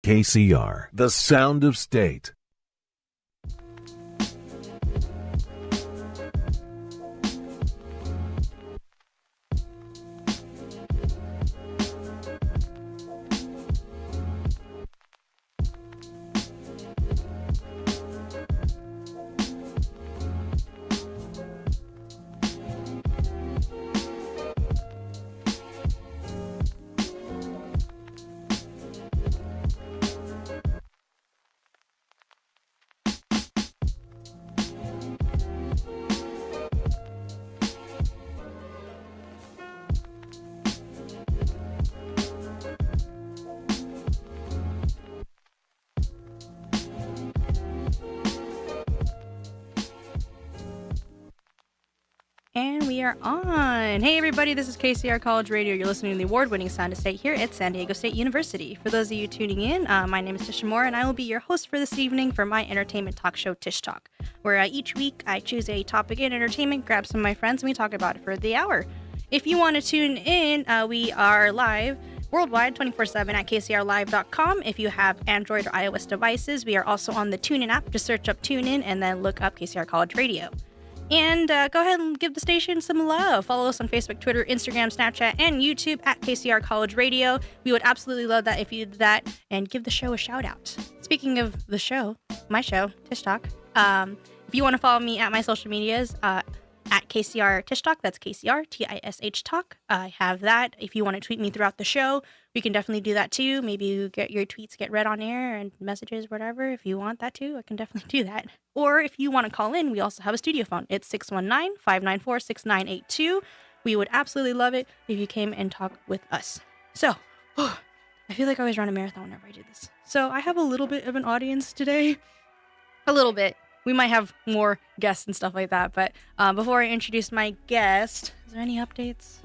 KCR, the sound of state. And we are on. Hey everybody, this is KCR College Radio. You're listening to the award-winning Sound of State here at San Diego State University. For those of you tuning in, my name is Tisha Mora, and I will be your host for this evening for my entertainment talk show, Tishtalk, where each week I choose a topic in entertainment, grab some of my friends, and we talk about it for the hour. If you want to tune in, we are live worldwide 24/7 at kcrlive.com. If you have Android or iOS devices, we are also on the TuneIn app. Just search up TuneIn and then look up KCR College Radio. And go ahead and give the station some love. Follow us on Facebook, Twitter, Instagram, Snapchat, and YouTube at KCR College Radio. We would absolutely love that if you did that and give the show a shout out. Speaking of the show, my show, Tishtalk, if you want to follow me at my social medias, at KCR Tishtalk, that's KCR TISH Talk. I have that. If you want to tweet me throughout the show, we can definitely do that too. Maybe you get your tweets get read on air and messages, whatever. If you want that too, I can definitely do that. Or if you want to call in, we also have a studio phone. It's 619-594-6982. We would absolutely love it if you came and talked with us. So, I feel like I always run a marathon whenever I do this. So I have a little bit of an audience today. A little bit. We might have more guests and stuff like that, but before I introduce my guest, is there any updates?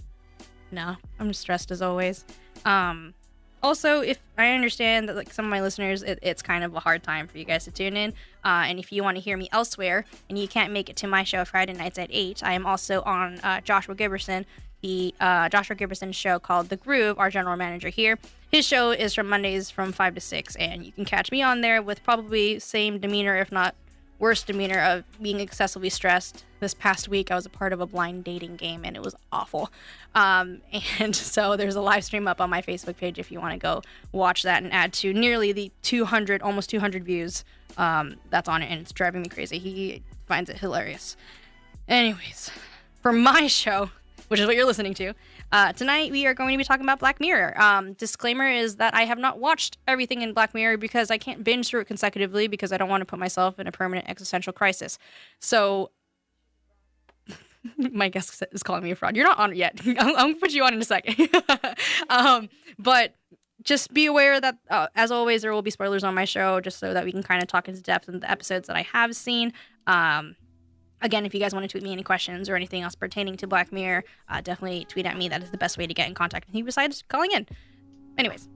No, I'm stressed as always. Also, if I understand that like some of my listeners, it's kind of a hard time for you guys to tune in, and if you want to hear me elsewhere and you can't make it to my show Friday nights at 8, I am also on Joshua Giberson, the Joshua Giberson show called The Groove, our general manager here. His show is from Mondays from 5 to 6, and you can catch me on there with probably same demeanor, if not worst demeanor, of being excessively stressed. This past week, I was a part of a blind dating game, and it was awful. And so there's a live stream up on my Facebook page if you want to go watch that and add to nearly the almost 200 views that's on it, and it's driving me crazy. He finds it hilarious. Anyways, for my show, which is what you're listening to, tonight we are going to be talking about Black Mirror. Disclaimer is that I have not watched everything in Black Mirror because I can't binge through it consecutively because I don't want to put myself in a permanent existential crisis. So, my guest is calling me a fraud. You're not on it yet. I'm going to put you on in a second. But just be aware that, as always, there will be spoilers on my show just so that we can kind of talk into depth in the episodes that I have seen. Again, if you guys want to tweet me any questions or anything else pertaining to Black Mirror, definitely tweet at me. That is the best way to get in contact with me besides calling in. Anyways,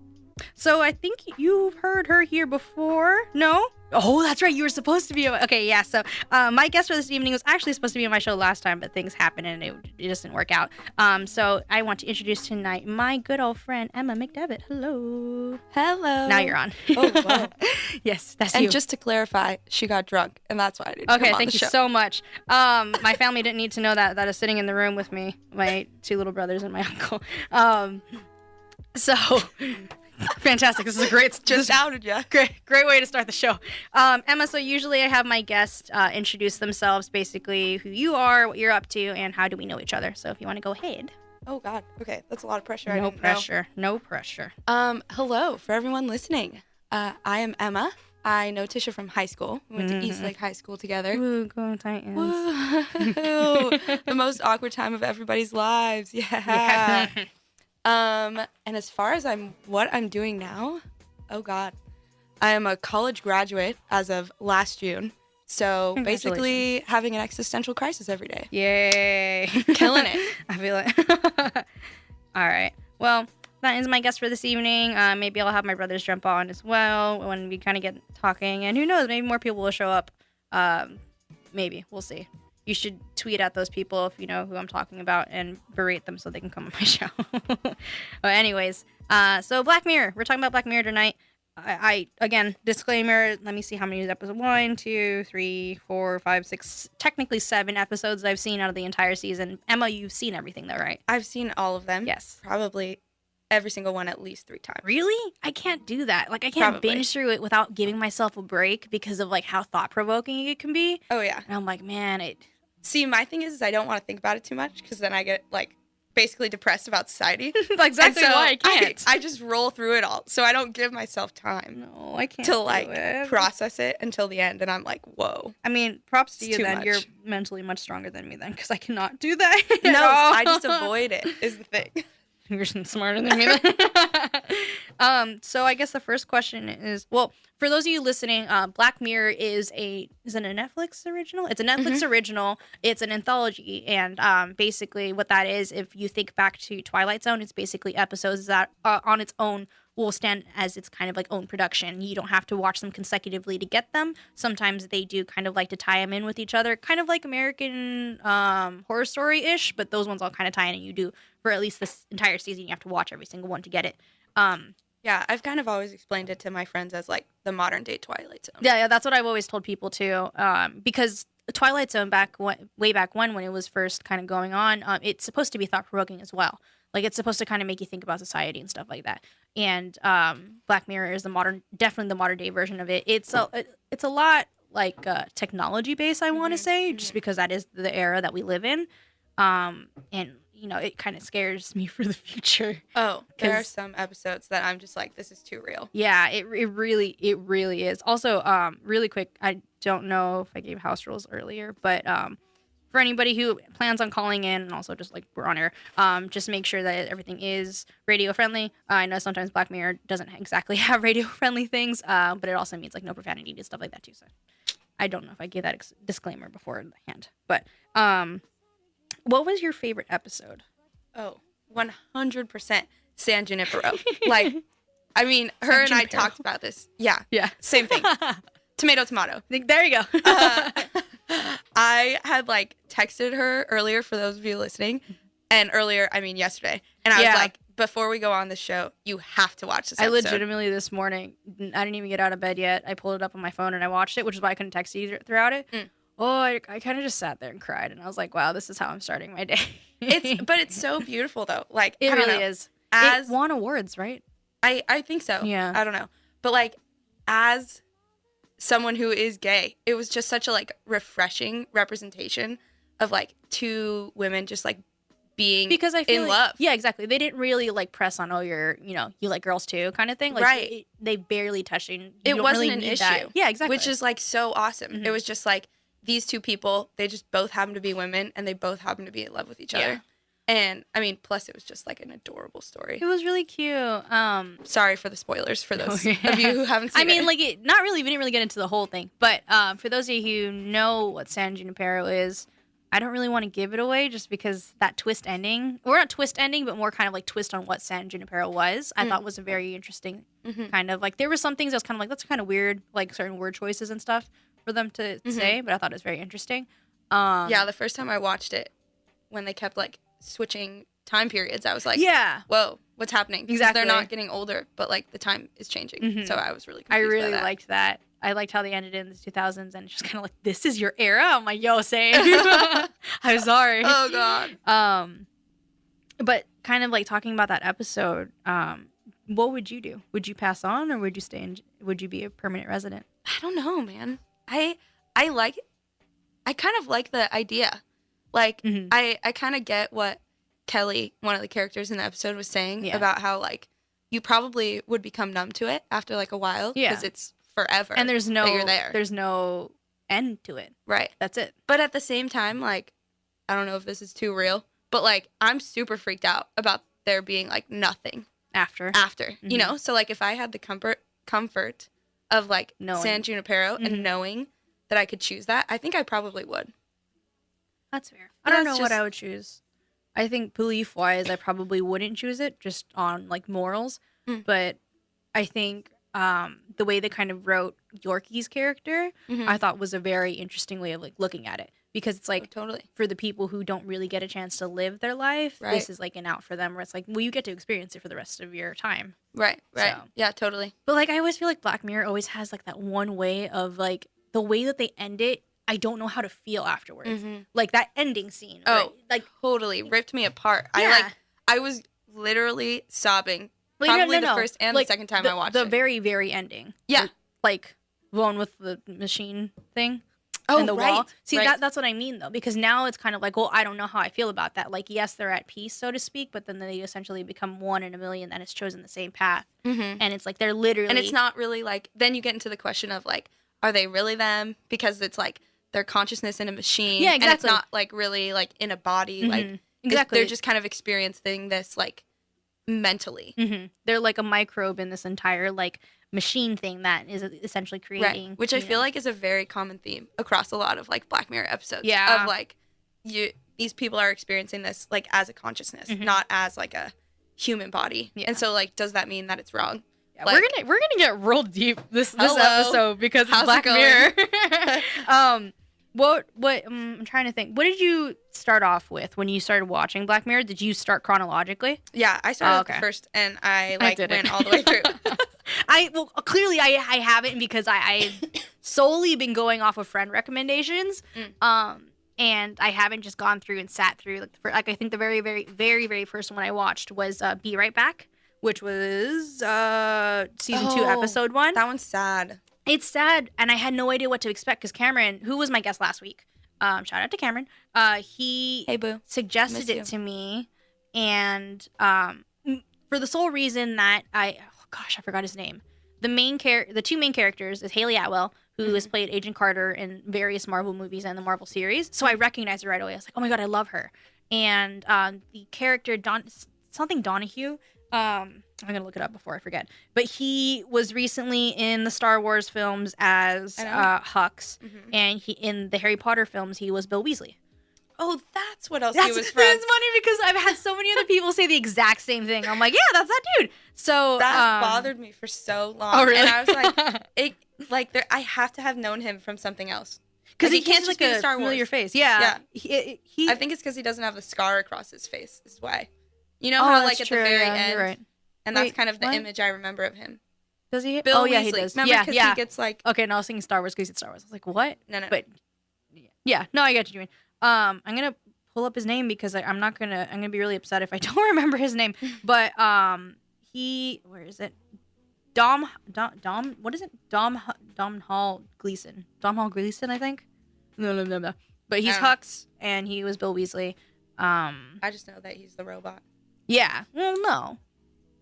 so I think you've heard her here before. No? Oh, that's right. You were supposed to be. Okay, yeah. So my guest for this evening was actually supposed to be on my show last time, but things happened and it just didn't work out. So I want to introduce tonight my good old friend, Emma McDevitt. Hello. Hello. Now you're on. Oh, wow. Yes, that's and you. And just to clarify, she got drunk, and that's why I didn't come on thank the you show. so much. My family didn't need to know that is sitting in the room with me, my 2 little brothers and my uncle. So fantastic. This is a great, just outed ya. Great way to start the show. Emma, so usually I have my guests introduce themselves, basically who you are, what you're up to, and how do we know each other. So if you want to go ahead. Oh, God. Okay, that's a lot of pressure. No pressure. Hello, for everyone listening. I am Emma. I know Tisha from high school. We went to Eastlake High School together. Woo, go Titans. Woo. The most awkward time of everybody's lives. Yeah. And as far as what I'm doing now, oh God, I am a college graduate as of last June. So basically having an existential crisis every day. Yay. Killing it. I feel it. All right. Well, that is my guest for this evening. Maybe I'll have my brothers jump on as well when we kind of get talking. And who knows, maybe more people will show up. Maybe. We'll see. You should tweet at those people if you know who I'm talking about and berate them so they can come on my show. But anyways, so Black Mirror. We're talking about Black Mirror tonight. I again, disclaimer, let me see how many episodes. 1, 2, 3, 4, 5, 6, technically 7 episodes I've seen out of the entire season. Emma, you've seen everything though, right? I've seen all of them. Yes. Probably every single one at least 3 times. Really? I can't do that. Like, I can't Probably. binge through it without giving myself a break because of, like, how thought-provoking it can be. Oh, yeah. And I'm like, man, See, my thing is I don't want to think about it too much because then I get, like, basically depressed about society. That's exactly and so why I can't. I just roll through it all. So I don't give myself time No, I can't to, do like, it. process it until the end. And I'm like, whoa. I mean, props to It's you too then. much. You're mentally much stronger than me then because I cannot do that. No, at all. I just avoid it is the thing. You're smarter than me then. So I guess the first question is, well, for those of you listening, Black Mirror is it a Netflix original? It's a Netflix original. It's an anthology, and basically what that is, if you think back to Twilight Zone, it's basically episodes that on its own will stand as its kind of like own production. You don't have to watch them consecutively to get them. Sometimes they do kind of like to tie them in with each other, kind of like American Horror Story-ish, but those ones all kind of tie in, and you do for at least this entire season. You have to watch every single one to get it. Yeah, I've kind of always explained it to my friends as like the modern day Twilight Zone. Yeah, that's what I've always told people too. Because Twilight Zone way back when it was first kind of going on, it's supposed to be thought provoking as well. Like it's supposed to kind of make you think about society and stuff like that. And Black Mirror is definitely the modern day version of it. It's a lot like technology based, I want to say, just because that is the era that we live in. And you know, it kind of scares me for the future. Oh, there are some episodes that I'm just like, this is too real. Yeah, it really is. Also, really quick, I don't know if I gave house rules earlier, but for anybody who plans on calling in, and also just like we're on air, just make sure that everything is radio friendly. I know sometimes Black Mirror doesn't exactly have radio friendly things, but it also means like no profanity and stuff like that too. So I don't know if I gave that disclaimer beforehand, but what was your favorite episode? Oh, 100% San Junipero. Like, I mean, her and I talked about this. Yeah. Yeah. Same thing. Tomato. There you go. I had like texted her earlier for those of you listening. And earlier, I mean yesterday. And I was like, before we go on the show, you have to watch this episode. I legitimately this morning, I didn't even get out of bed yet. I pulled it up on my phone and I watched it, which is why I couldn't text you throughout it. Oh, I kind of just sat there and cried, and I was like, "Wow, this is how I'm starting my day." But it's so beautiful, though. Like it I don't really know. is. It won awards, right? I think so. Yeah. I don't know, but like as someone who is gay, it was just such a like refreshing representation of like two women just like being because I feel in like, love. Yeah, exactly. They didn't really like press on, oh, you like girls too, kind of thing. Like, right. They barely touched it. It wasn't really an issue. That. Yeah, exactly. Which is like so awesome. Mm-hmm. It was just like these two people, they just both happen to be women and they both happen to be in love with each other. And I mean, plus it was just like an adorable story. It was really cute. Sorry for the spoilers for those of you who haven't seen it. I mean, like we didn't really get into the whole thing, but for those of you who know what San Junipero is, I don't really want to give it away just because that twist ending, or not twist ending, but more kind of like twist on what San Junipero was, I thought was a very interesting kind of like, there were some things I was kind of like, that's kind of weird, like certain word choices and stuff for them to say, but I thought it was very interesting. Yeah, the first time I watched it, when they kept like switching time periods, I was like, yeah, whoa, what's happening? Exactly. They're not getting older, but like the time is changing. So I was really confused I really by that. liked that. I liked how they ended in the 2000s, and it's just kind of like, this is your era? I'm like, yo, same. I'm sorry. Oh, God. But kind of like talking about that episode, what would you do? Would you pass on, or would you would you be a permanent resident? I don't know, man. I kind of like the idea. Like, I kind of get what Kelly, one of the characters in the episode, was saying about how, like, you probably would become numb to it after, like, a while. Because it's forever. And that you're there. There's no end to it. Right. That's it. But at the same time, like, I don't know if this is too real, but, like, I'm super freaked out about there being, like, nothing. After. You know? So, like, if I had the comfort of, like, knowing. San Junipero and knowing that I could choose that, I think I probably would. That's fair. I don't know what I would choose. I think belief-wise, I probably wouldn't choose it, just on, like, morals. But I think the way they kind of wrote Yorkie's character, I thought was a very interesting way of, like, looking at it. because it's like totally. for the people who don't really get a chance to live their life, Right. this is like an out for them where it's like, well, you get to experience it for the rest of your time. Right. So. Yeah, totally. But like I always feel like Black Mirror always has like that one way of like the way that they end it, I don't know how to feel afterwards. Like that ending scene. Oh, like totally ripped me apart. Yeah. I was literally sobbing. Like, Probably no. the first and like, the second time I watched the it. very, very ending. Yeah. Like the one with the machine thing. Oh, and the right. wall. See, right. that's what I mean, though, because now it's kind of like, well, I don't know how I feel about that. Like, yes, they're at peace, so to speak, but then they essentially become one in a million that has chosen the same path. And it's like they're literally... And it's not really like... Then you get into the question of like, are they really them? Because it's like their consciousness in a machine. Yeah, exactly. And it's not like really like in a body. Like, exactly. They're just kind of experiencing this like mentally. They're like a microbe in this entire like machine thing that is essentially creating... Right. Which I feel like is a very common theme across a lot of like Black Mirror episodes. Yeah. Of like, these people are experiencing this like as a consciousness, not as like a human body. Yeah. And so like, does that mean that it's wrong? Yeah, like, we're gonna get real deep this Hello. episode because it's How's Black it Mirror. What I'm trying to think. What did you start off with when you started watching Black Mirror? Did you start chronologically? Yeah, I started with okay. the first, and I like didn't. went all the way through. Clearly I haven't because I solely been going off of friend recommendations. And I haven't just gone through and sat through like I think the very, very, very, very first one I watched was Be Right Back, which was season 2, episode 1. That one's sad. It's sad, and I had no idea what to expect because Cameron, who was my guest last week, shout out to Cameron, he Hey, boo. suggested it to me, and for the sole reason that I forgot his name. The two main characters is Haley Atwell, who has played Agent Carter in various Marvel movies and the Marvel series. So I recognized her right away. I was like, oh my god, I love her. And the character Donahue. I'm gonna look it up before I forget. But he was recently in the Star Wars films as Hux, and he in the Harry Potter films he was Bill Weasley. Oh, that's what else he was from. It's funny because I've had so many other people say the exact same thing. I'm like, yeah, that's that dude. So that bothered me for so long. Oh, really? And I was like, I have to have known him from something else. Because he can't just be a Star Wars. familiar face. Yeah. I think it's because he doesn't have the scar across his face. Is why. You know how like at true. the very yeah, end, you're right. and that's Wait, kind of the what? image I remember of him. Does he? Bill Weasley. he does. Remember, because he gets like. Okay, no, I was thinking Star Wars because he said Star Wars. I was like, what? No. But yeah, no, I get what you mean. I'm gonna pull up his name because I'm gonna be really upset if I don't remember his name. But where is it? Dom, what is it? Dom Hall Gleason. Dom Hall Gleason, I think. No. But he's Hux, and he was Bill Weasley. I just know that he's the robot. Yeah. Well, no,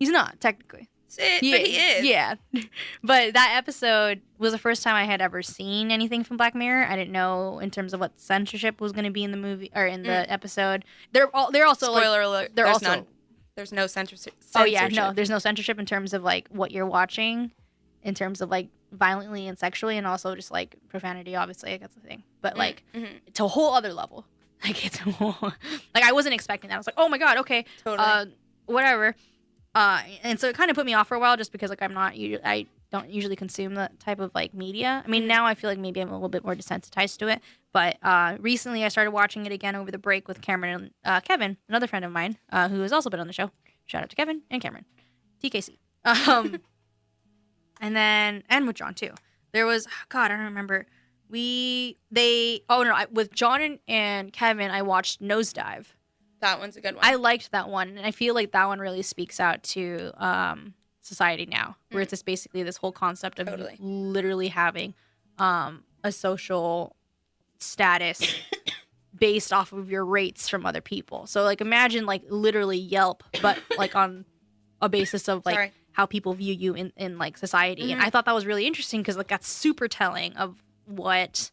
he's not technically. But he is. Yeah. But that episode was the first time I had ever seen anything from Black Mirror. I didn't know in terms of what censorship was going to be in the movie or in the episode. They're also spoiler alert. They're there's also none. There's no censorship. Oh yeah, no, there's no censorship in terms of like what you're watching, in terms of like violently and sexually, and also just like profanity. Obviously, like, that's the thing. But like to a whole other level. Like it's a whole, like I wasn't expecting that. I was like, oh my god, okay, totally. Whatever. And so it kind of put me off for a while just because like I don't usually consume that type of like media. I mean, now I feel like maybe I'm a little bit more desensitized to it. But recently I started watching it again over the break with Cameron and Kevin, another friend of mine who has also been on the show. Shout out to Kevin and Cameron, TKC. And with John too. There was I don't remember. With John and Kevin I watched Nosedive. That one's a good one. I liked that one, and I feel like that one really speaks out to society now, where it's just basically this whole concept of you literally having a social status based off of your rates from other people. So, like, imagine, like, literally Yelp, but, like, on a basis of, like, how people view you in like, society. And I thought that was really interesting because, like, that's super telling of what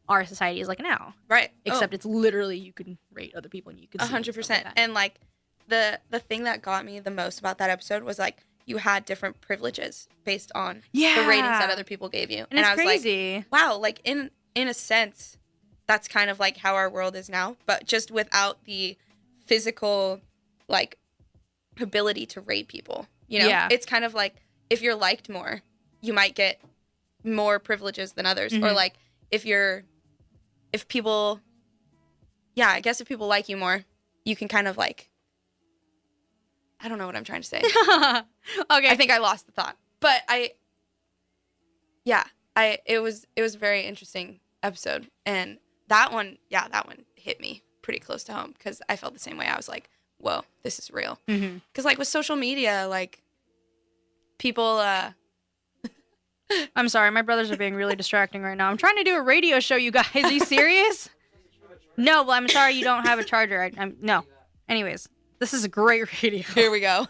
our society is like now, right? Except it's literally you can rate other people and you can 100%. And like the thing that got me the most about that episode was like you had different privileges based on the ratings that other people gave you, and I was crazy. Like, wow, like in a sense, that's kind of like how our world is now, but just without the physical like ability to rate people. You know, it's kind of like if you're liked more, you might get more privileges than others, or like if people yeah, I guess if people like you more, you can kind of like, I don't know what I'm trying to say. Okay. I think I lost the thought, but it was a very interesting episode, and that one hit me pretty close to home because I felt the same way. I was like, whoa, this is real. Because like with social media, like people, I'm sorry, my brothers are being really distracting right now. I'm trying to do a radio show, you guys. Are you serious? No, well, I'm sorry you don't have a charger. No. Anyways, this is a great radio. here we go.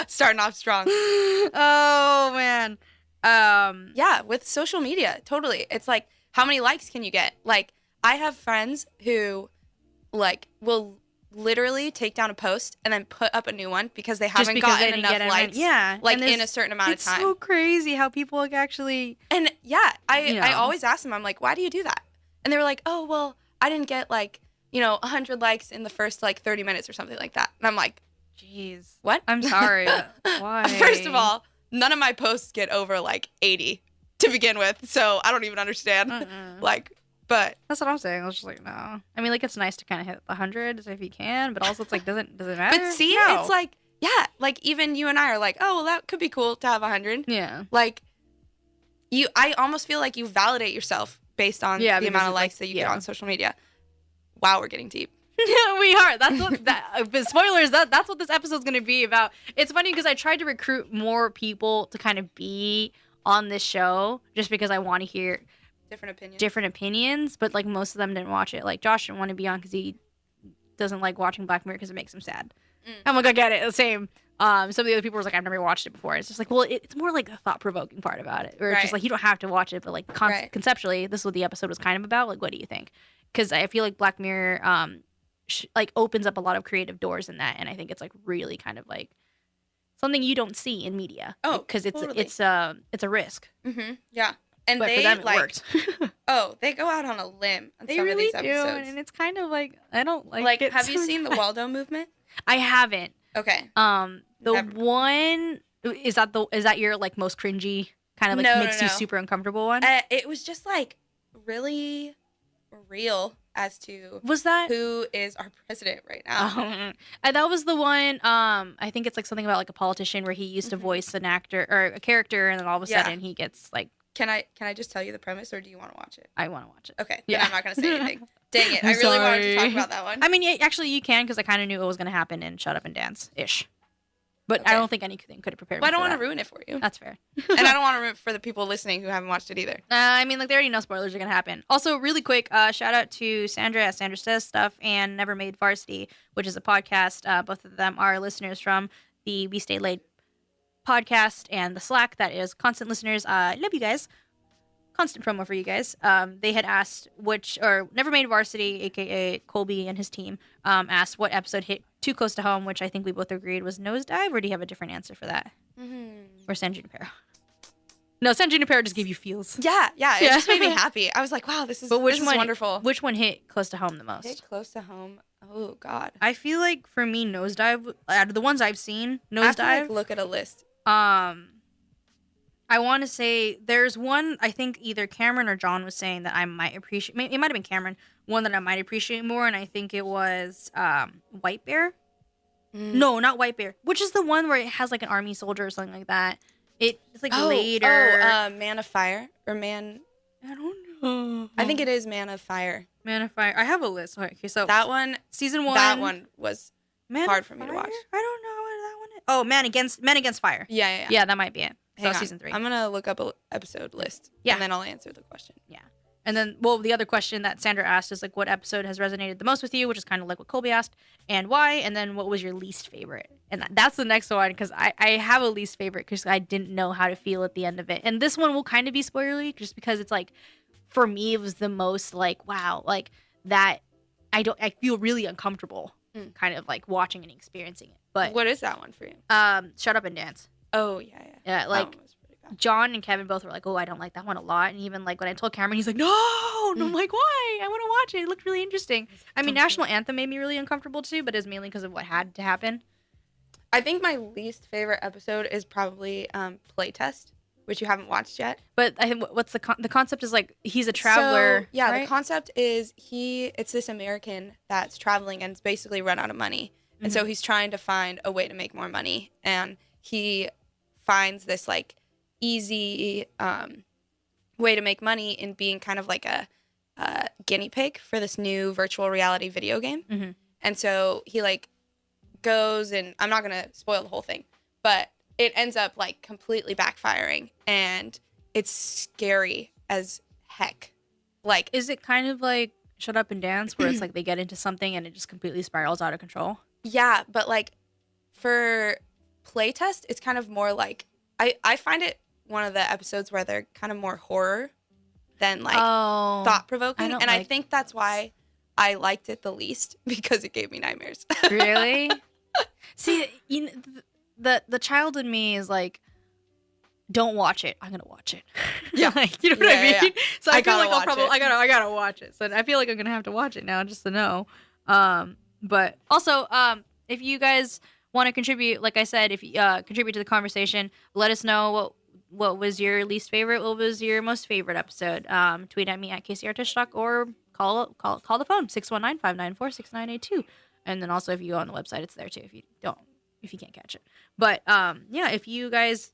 Starting off strong. Oh, man. Yeah, with social media, totally. It's like, how many likes can you get? Like, I have friends who, like, will literally take down a post and then put up a new one because they haven't gotten enough likes. Yeah. Like, in a certain amount of time. It's so crazy how people like actually... And, yeah, I always ask them, I'm like, why do you do that? And they were like, oh, well, I didn't get, like, 100 likes in the first, like, 30 minutes or something like that. And I'm like, jeez. What? I'm sorry. Why? First of all, none of my posts get over, like, 80 to begin with, so I don't even understand. Like, but that's what I'm saying. I was just like, no. I mean, like, it's nice to kind of hit 100 if you can, but also it's like, does it matter? But see, No. it's like, yeah, like even you and I are like, oh, well, that could be cool to have 100. Yeah. Like, I almost feel like you validate yourself based on the amount of likes that you get on social media. Wow, we're getting deep. Yeah, we are. That's what but spoilers. That's what this episode's gonna be about. It's funny because I tried to recruit more people to kind of be on this show just because I want to hear different opinions, but like most of them didn't watch it. Like Josh didn't want to be on because he doesn't like watching Black Mirror because it makes him sad. I'm like, I get it. The same. Some of the other people were like, I've never watched it before. It's just like, well, it's more like a thought-provoking part about it, where it's just like you don't have to watch it, but like conceptually, this is what the episode was kind of about. Like, what do you think? Because I feel like Black Mirror like opens up a lot of creative doors in that, and I think it's like really kind of like something you don't see in media. Oh, because totally. it's a risk. Yeah, and but they for them, it like worked. they go out on a limb on They some really of these episodes. do, and it's kind of like I don't like it have you so seen the much. Waldo movement? I haven't. Okay. The one is that your like most cringy kind of like makes you super uncomfortable one? It was just like really real as to Was that who is our president right now. And that was the one. I think it's like something about like a politician where he used to voice an actor or a character, and then all of a sudden he gets like. Can I just tell you the premise, or do you want to watch it? I want to watch it. Okay. Then I'm not gonna say anything. Dang it! I really Sorry. wanted to talk about that one. I mean, actually, you can because I kind of knew it was going to happen in Shut Up and Dance ish. But Okay. I don't think anything could have prepared me. But I don't want to ruin it for you. That's fair. And I don't want to ruin it for the people listening who haven't watched it either. I mean, like, they already know spoilers are going to happen. Also, really quick, shout out to Sandra at Sandra Says Stuff and Never Made Varsity, which is a podcast. Both of them are listeners from the We Stay Late podcast and the Slack. That is constant listeners. Love you guys. Constant promo for you guys. They had asked Never Made Varsity, aka Colby and his team, asked what episode hit too close to home, which I think we both agreed was Nosedive, or do you have a different answer for that? Or San Junipero? No, San Junipero just gave you feels. Yeah. It just made me happy. I was like, wow, this is wonderful. Which one hit close to home the most? Hit close to home. Oh God. I feel like for me, Nosedive, out of the ones I've seen, I have to, Nosedive. like, look at a list. I want to say there's one, I think either Cameron or John was saying that I might appreciate, it might have been Cameron, one that I might appreciate more, and I think it was White Bear. No, not White Bear, which is the one where it has like an army soldier or something like that. It's like later. Man of Fire or Man. I don't know. I think it is Man of Fire. Man of Fire. I have a list. Okay, so that one, season 1. That one was Man hard for me to watch. I don't know what that one is. Oh, Men Against Fire. Yeah. Yeah, that might be it. Hang so on. season 3. I'm gonna look up an episode list. Yeah. And then I'll answer the question. Yeah. And then, the other question that Sandra asked is like, what episode has resonated the most with you, which is kind of like what Colby asked, and why? And then, what was your least favorite? And that's the next one, because I have a least favorite because I didn't know how to feel at the end of it. And this one will kind of be spoilery, just because it's like, for me, it was the most like, wow, like that. I feel really uncomfortable, kind of like watching and experiencing it. But what is that one for you? Shut Up and Dance. Oh yeah. Yeah, like. John and Kevin both were like, oh, I don't like that one a lot. And even like when I told Cameron, he's like, no. And I'm like, why? I want to watch it. It looked really interesting. I mean, National Anthem made me really uncomfortable too, but it's mainly because of what had to happen. I think my least favorite episode is probably Playtest. which you haven't watched yet. But I think what's the concept is like he's a traveler. So, yeah, right? the concept is it's this American that's traveling and it's basically run out of money. And so he's trying to find a way to make more money. And he finds this like easy way to make money in being kind of like a guinea pig for this new virtual reality video game. Mm-hmm. And so he like goes, and I'm not going to spoil the whole thing, but it ends up like completely backfiring, and it's scary as heck. Like, is it kind of like Shut Up and Dance, where it's like they get into something and it just completely spirals out of control? yeah, but like for playtest, it's kind of more like I find it one of the episodes where they're kind of more horror than like thought provoking, and I think that's why I liked it the least, because it gave me nightmares. Really? See, you know, the child in me is like, don't watch it. I'm gonna watch it. Yeah, like, you know what I mean. Yeah. So I feel like watch it. I gotta watch it. So I feel like I'm gonna have to watch it now just to know. But also, if you guys want to contribute, like I said, if you contribute to the conversation, let us know what was your least favorite, what was your most favorite episode. Tweet at me at Tishtalk, or call the phone 619-594-6982. And then also if you go on the website, it's there too if you can't catch it. But yeah, if you guys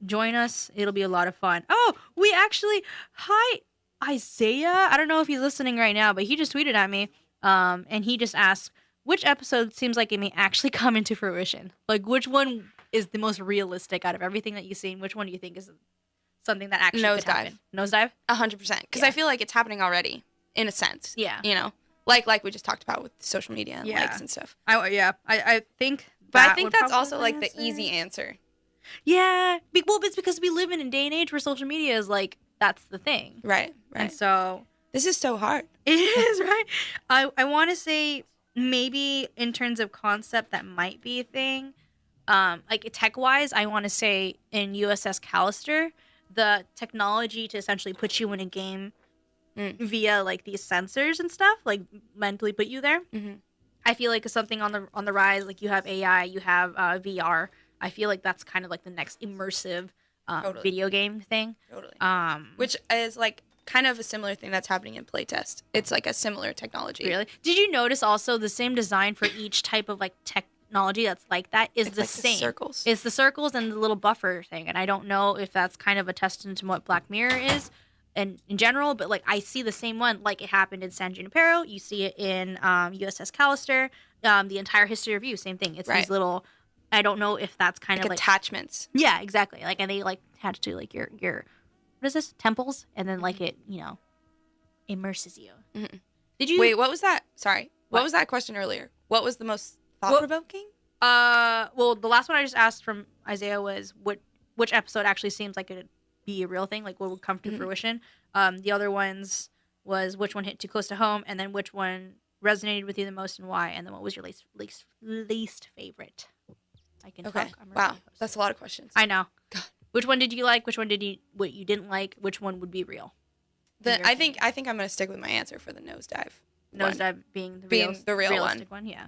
join us, it'll be a lot of fun. Oh, we actually, hi Isaiah. I don't know if he's listening right now, but he just tweeted at me, and he just asked, which episode seems like it may actually come into fruition? Like, which one is the most realistic out of everything that you've seen? Which one do you think is something that actually could happen? Nosedive? 100%. Because I feel like it's happening already, in a sense. Yeah. You know? Like we just talked about with social media and likes and stuff. I think. But I think that's also like the easy answer. Yeah. Well, it's because we live in a day and age where social media is like, that's the thing. Right. And so. This is so hard. It is, right? I want to say maybe in terms of concept that might be a thing. Like tech-wise, I want to say in USS Callister, the technology to essentially put you in a game via like these sensors and stuff, like mentally put you there. Mm-hmm. I feel like it's something on the rise. Like you have AI, you have VR. I feel like that's kind of like the next immersive video game thing. Totally. Which is like kind of a similar thing that's happening in playtest. It's like a similar technology. Really? Did you notice also the same design for each type of like technology that's like that is the same? Circles. It's the circles and the little buffer thing. And I don't know if that's kind of a testament to what Black Mirror is and in general, but like I see the same one, like it happened in San Junipero. You see it in USS Callister. The entire history review, same thing. It's these little, I don't know if that's kind of like attachments. Yeah, exactly. Like, and they like attach to like your what is this, temples, and then like it, you know, immerses you. Mm-hmm. Did you wait? What was that? Sorry, what was that question earlier? What was the most thought provoking? Well, the last one I just asked from Isaiah was which episode actually seems like it'd be a real thing, like what would come to fruition. The other ones was which one hit too close to home, and then which one resonated with you the most and why, and then what was your least favorite. I can talk. Wow, that's a lot of questions. I know. God. Which one did you like? Which one what you didn't like? Which one would be real? I think I'm gonna stick with my answer for the nosedive. Nosedive being the real realistic one. Yeah.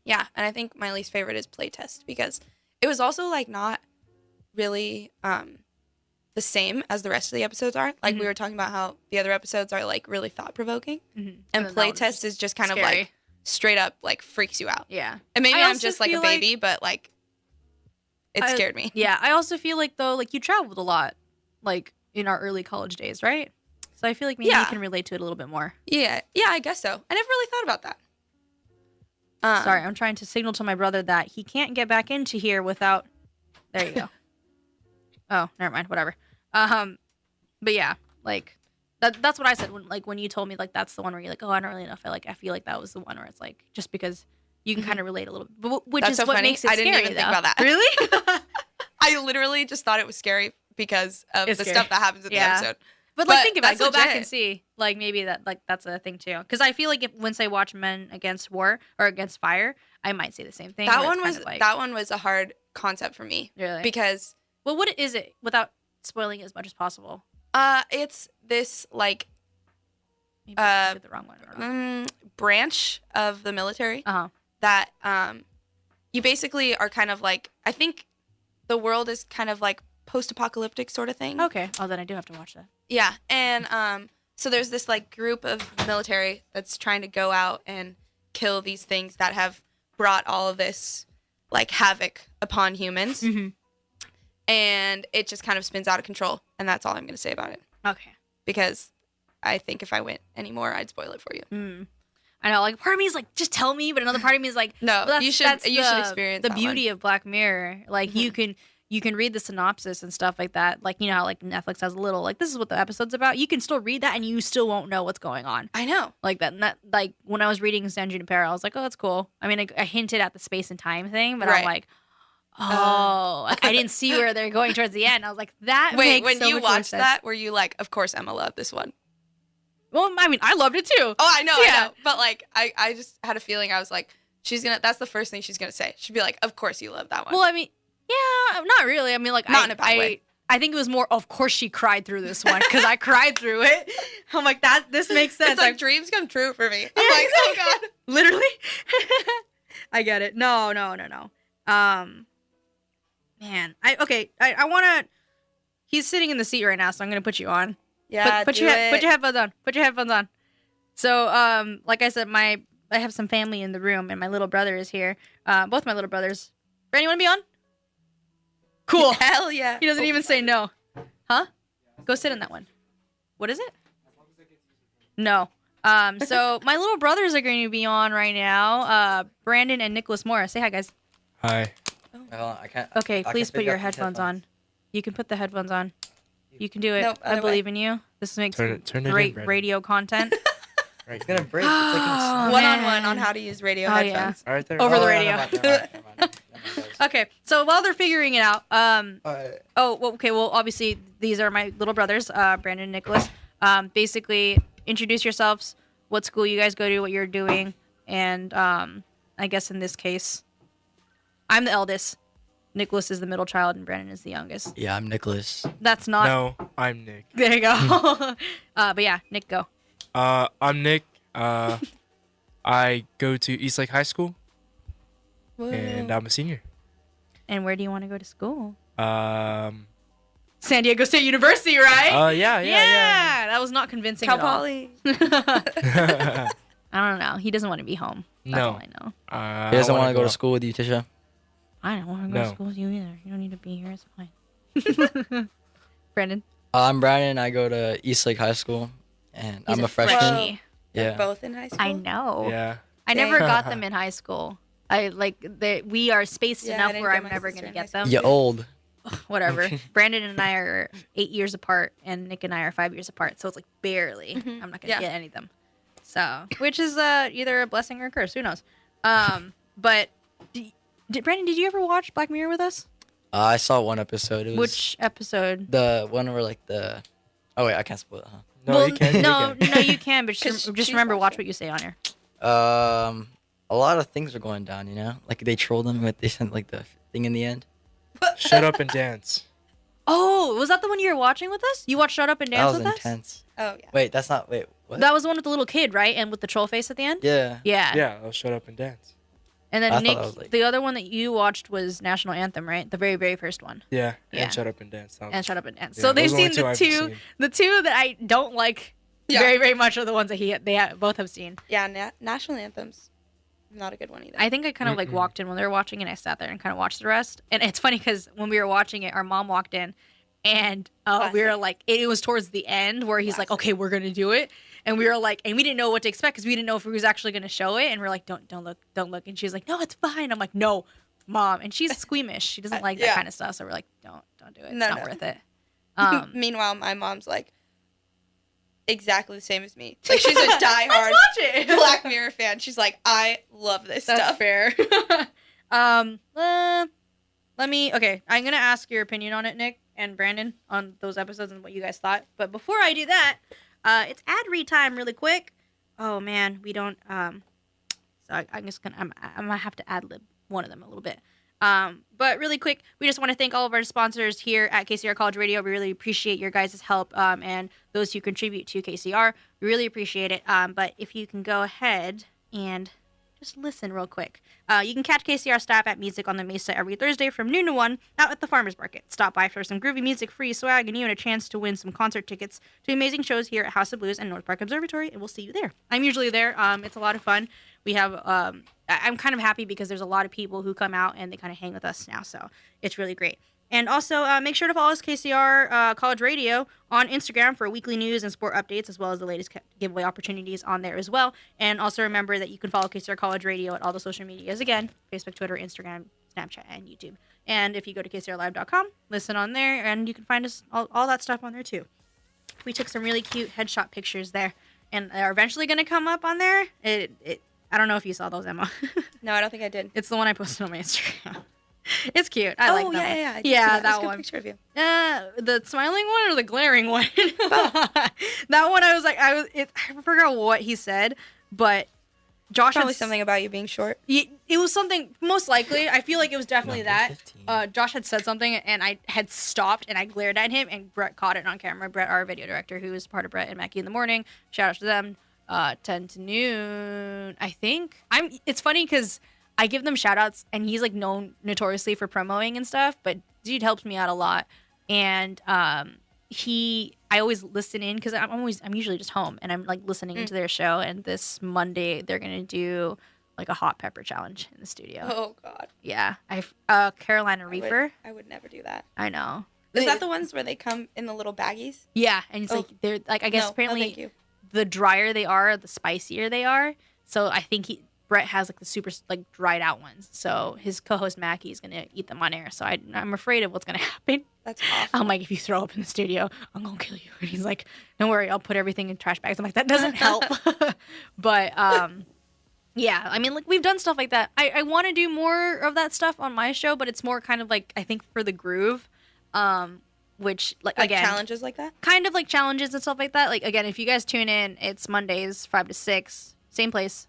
Yeah, and I think my least favorite is playtest because it was also like not really the same as the rest of the episodes are. Like we were talking about how the other episodes are like really thought provoking, and playtest is just kind of like straight up like freaks you out. Yeah, and maybe I'm just like a baby, but like it scared me. Yeah, I also feel like though, like you traveled a lot, like in our early college days, right? So I feel like maybe you can relate to it a little bit more. Yeah, I guess so. I never really thought about that. Sorry, I'm trying to signal to my brother that he can't get back into here without. There you go. Oh, never mind. Whatever. But yeah, like that's what I said when you told me like that's the one where you're like, oh, I don't really know if I feel like that was the one where it's like just because you can kind of relate a little bit, but which is so what makes it scary. I didn't even think about that. Really? I literally just thought it was scary because of the stuff that happens in the episode. But like, think about it. Go back and see. Like, maybe that's a thing too. Because I feel like once I watch Men Against War or Against Fire, I might say the same thing. That one was a hard concept for me. Really? Because what is it? Without spoiling it as much as possible. It's this like maybe I did the wrong one. Branch of the military that you basically are kind of like, I think the world is kind of like post-apocalyptic sort of thing. Okay. Oh, then I do have to watch that. Yeah, and so there's this like group of military that's trying to go out and kill these things that have brought all of this like havoc upon humans, and it just kind of spins out of control. And that's all I'm gonna say about it. Okay. Because I think if I went anymore, I'd spoil it for you. I know, like part of me is like, just tell me, but another part of me is like, No, well, you should experience the that beauty of Black Mirror. Like you can read the synopsis and stuff like that. Like, you know how like Netflix has a little like, this is what the episode's about. You can still read that and you still won't know what's going on. I know. Like that, like when I was reading San Junipero, I was like, oh, that's cool. I mean, I hinted at the space and time thing, but I'm like, oh, like I didn't see where they're going towards the end. I was like, that Wait, makes when so you much more watched sense. that, were you like, of course Emma loved this one? Well, I mean, I loved it too. Oh, I know, Yeah. I know. But like, I just had a feeling. I was like, that's the first thing she's gonna say. She'd be like, of course you love that one. Well, I mean, yeah, not really. I mean, like, Not in a bad way. I think it was more, of course she cried through this one because I cried through it. I'm like, this makes sense. it's like dreams come true for me. I'm like, oh god. Literally. I get it. No. Man, I want to. He's sitting in the seat right now, so I'm gonna put you on. Yeah, put your headphones on. Put your headphones on. So, like I said, I have some family in the room, and my little brother is here. Both my little brothers. Brandon, you want to be on? Cool. Hell yeah. He doesn't even say no. Huh? Go sit in that one. What is it? No. So my little brothers are going to be on right now. Brandon and Nicholas Mora. Say hi, guys. Hi. I can't. Okay, I please can put pick your up these headphones on. You can put the headphones on. You can do it. Nope, I other way. believe in you. This makes Turn it in, great Brandon. radio content. Right. It's gonna break. It's like Oh, One-on-one man. on how to use radio Oh, yeah. headphones. All right there. Over the no, radio. never mind. Okay, so while they're figuring it out, Alright. well, obviously these are my little brothers, Brandon and Nicholas. Basically, introduce yourselves, what school you guys go to, what you're doing, and I guess in this case, I'm the eldest. Nicholas is the middle child, and Brandon is the youngest. Yeah, I'm Nicholas. That's not. No, I'm Nick. There you go. But yeah, Nick, go. I'm Nick. I go to Eastlake High School, and I'm a senior. And where do you want to go to school? Um. San Diego State University, right? Yeah. That was not convincing Cal at all. Poly. I don't know. He doesn't want to be home. That's No. all I know. He doesn't want to go to school with you, Tisha. I don't want to go to No. school with you either. You don't need to be here. It's fine. Brandon? I'm Brandon. I go to Eastlake High School, and He's I'm a freshie. freshman. They're Yeah. both in high school. I know. Yeah. I never Dang. got them in high school. We are spaced Yeah, I enough didn't where get I'm my never sister going to in get high them. You old. Whatever. Brandon and I are 8 years apart, and Nick and I are 5 years apart. So it's like barely. I'm not going to Yeah. get any of them. So, which is either a blessing or a curse. Who knows? But Brandon, did you ever watch Black Mirror with us? I saw one episode. It was Which episode? the one where like the. Oh wait, I can't spoil it, huh? No, you can't. No, You can. no, you can. But 'Cause just she's remember, watch watching. what you say on here. A lot of things are going down. You know, like they trolled them. They sent like the thing in the end. Shut up and dance. Oh, was that the one you were watching with us? You watched Shut Up and That Dance was with intense. Oh yeah. Wait, that's not. Wait, what? us? That was the one with the little kid, right? And with the troll face at the end? Yeah. Yeah. Yeah, I'll shut up and dance. And I then thought Nick, that was like- the other one that you watched was National Anthem, right? The very, very first one. Yeah, Yeah. and shut up and dance. And Shut Up and Dance. Yeah, So they've those are seen only the two I've two. seen. The two that I don't like Yeah. very, very much are the ones that both have seen. Yeah, national anthems. Not a good one either. I think I kind of like walked in when they were watching it. I sat there and kind of watched the rest. And it's funny because when we were watching it, our mom walked in, and we were Classic. like, it was towards the end where he's like, okay, we're gonna do it, and we were like, and we didn't know what to expect because we didn't know if he was actually gonna show it, and we're like, don't look, and she's like, no, it's fine. I'm like, no, mom, and she's squeamish. She doesn't like that Yeah. kind of stuff, so we're like, don't do it. It's No, not no. worth it. Meanwhile, my mom's like exactly the same as me. Like she's a Let's diehard watch it. Black Mirror fan. She's like, I love this That's stuff. fair. Let me. Okay, I'm gonna ask your opinion on it, Nick and Brandon, on those episodes and what you guys thought. But before I do that, it's ad read time, really quick. Oh man, we don't. So I'm just gonna. I'm gonna have to ad lib one of them a little bit. But really quick, we just want to thank all of our sponsors here at KCR College Radio. We really appreciate your guys' help and those who contribute to KCR. We really appreciate it. But if you can go ahead and just listen real quick. You can catch KCR staff at Music on the Mesa every Thursday from noon to 1 out at the Farmers Market. Stop by for some groovy music, free swag, and you and a chance to win some concert tickets to amazing shows here at House of Blues and North Park Observatory, and we'll see you there. I'm usually there. It's a lot of fun. We have, I'm kind of happy because there's a lot of people who come out and they kind of hang with us now, so it's really great. And also, make sure to follow us, KCR College Radio, on Instagram for weekly news and sport updates, as well as the latest giveaway opportunities on there as well. And also remember that you can follow KCR College Radio at all the social medias, again, Facebook, Twitter, Instagram, Snapchat, and YouTube. And if you go to kcrlive.com, listen on there, and you can find us all that stuff on there, too. We took some really cute headshot pictures there, and they're eventually going to come up on there. I don't know if you saw those, Emma. No, I don't think I did. It's the one I posted on my Instagram. It's cute. I like that one. Yeah. Yeah, That's that a good one. picture of you. The smiling one or the glaring one? That one, I was like, I forgot what he said, but Josh Probably had something about you being short. it was something, most likely. I feel like it was definitely Number that. 15. Josh had said something, and I had stopped, and I glared at him, and Brett caught it on camera. Brett, our video director, who is part of Brett and Mackie in the Morning. Shout out to them. 10 to noon, I think. It's funny because I give them shout outs, and he's like known notoriously for promoting and stuff, but dude helps me out a lot. And I always listen in because I'm usually just home, and I'm like listening into their show. And this Monday they're gonna do like a hot pepper challenge in the studio. Oh God. Yeah, Carolina Reaper. I would never do that. I know. Is that the ones where they come in the little baggies? Yeah, and it's like they're like, I guess No, apparently thank you. the drier they are, the spicier they are. So I think Brett has like the super like dried out ones. So his co-host Mackie is gonna eat them on air. So I'm afraid of what's gonna happen. That's awful. I'm like, if you throw up in the studio, I'm gonna kill you. And he's like, don't worry, I'll put everything in trash bags. I'm like, that doesn't help. But yeah, I mean, like we've done stuff like that. I want to do more of that stuff on my show, but it's more kind of like, I think, for the groove. Which like again, challenges like that. kind of like challenges and stuff like that. Like again, if you guys tune in, it's Mondays 5 to 6, same place,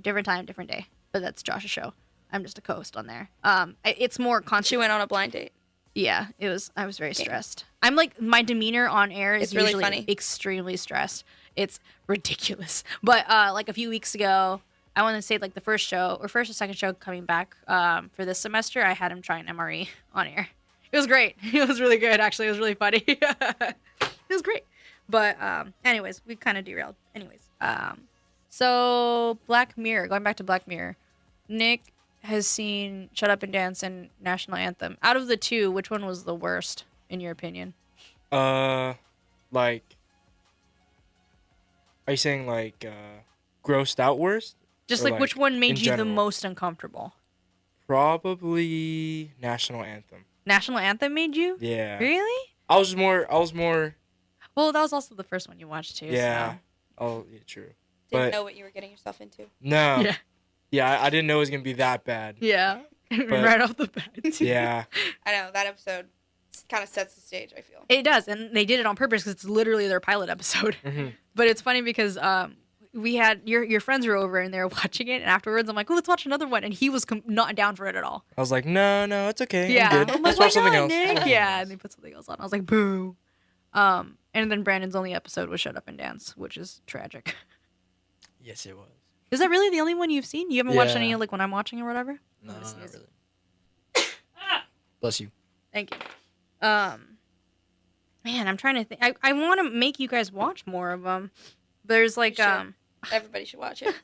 different time, different day. But that's Josh's show. I'm just a co-host on there. It's more constant. She went on a blind date. Yeah, it was. I was very stressed. I'm like, my demeanor on air is It's really usually funny. extremely stressed. It's ridiculous. But like a few weeks ago, I want to say like the first or second show coming back for this semester, I had him try an MRE on air. It was great. It was really good, actually. It was really funny. It was great. But anyways, we kind of derailed. Anyways, so Black Mirror, going back to Black Mirror, Nick has seen Shut Up and Dance and National Anthem. Out of the two, which one was the worst, in your opinion? Like, are you saying like grossed out worst? Just Or, like which one made in you the general? most uncomfortable? Probably National Anthem. National Anthem made you? Yeah. Really? I was more. Well, that was also the first one you watched too. Yeah. So. Oh, yeah, true. Didn't But know what you were getting yourself into. no. Yeah. Yeah, I didn't know it was gonna be that bad. Yeah. Right off the bat. Yeah. I know that episode kind of sets the stage. I feel. It does, and they did it on purpose because it's literally their pilot episode. Mhm. But it's funny because we had your friends were over and they were watching it, and afterwards I'm like, oh, let's watch another one, and he was not down for it at all. I was like, no, it's okay. Yeah, I'm good. I'm like, Let's watch why something not, else. Nick? Yeah, and they put something else on. I was like, boo. And then Brandon's only episode was Shut Up and Dance, which is tragic. Yes, it was. Is that really the only one you've seen? You haven't watched Yeah. any like when I'm watching or whatever? No, I'm not gonna sneeze. really. Bless you. Thank you. Man, I'm trying to think. I want to make you guys watch more of them. There's like You should. Everybody should watch it.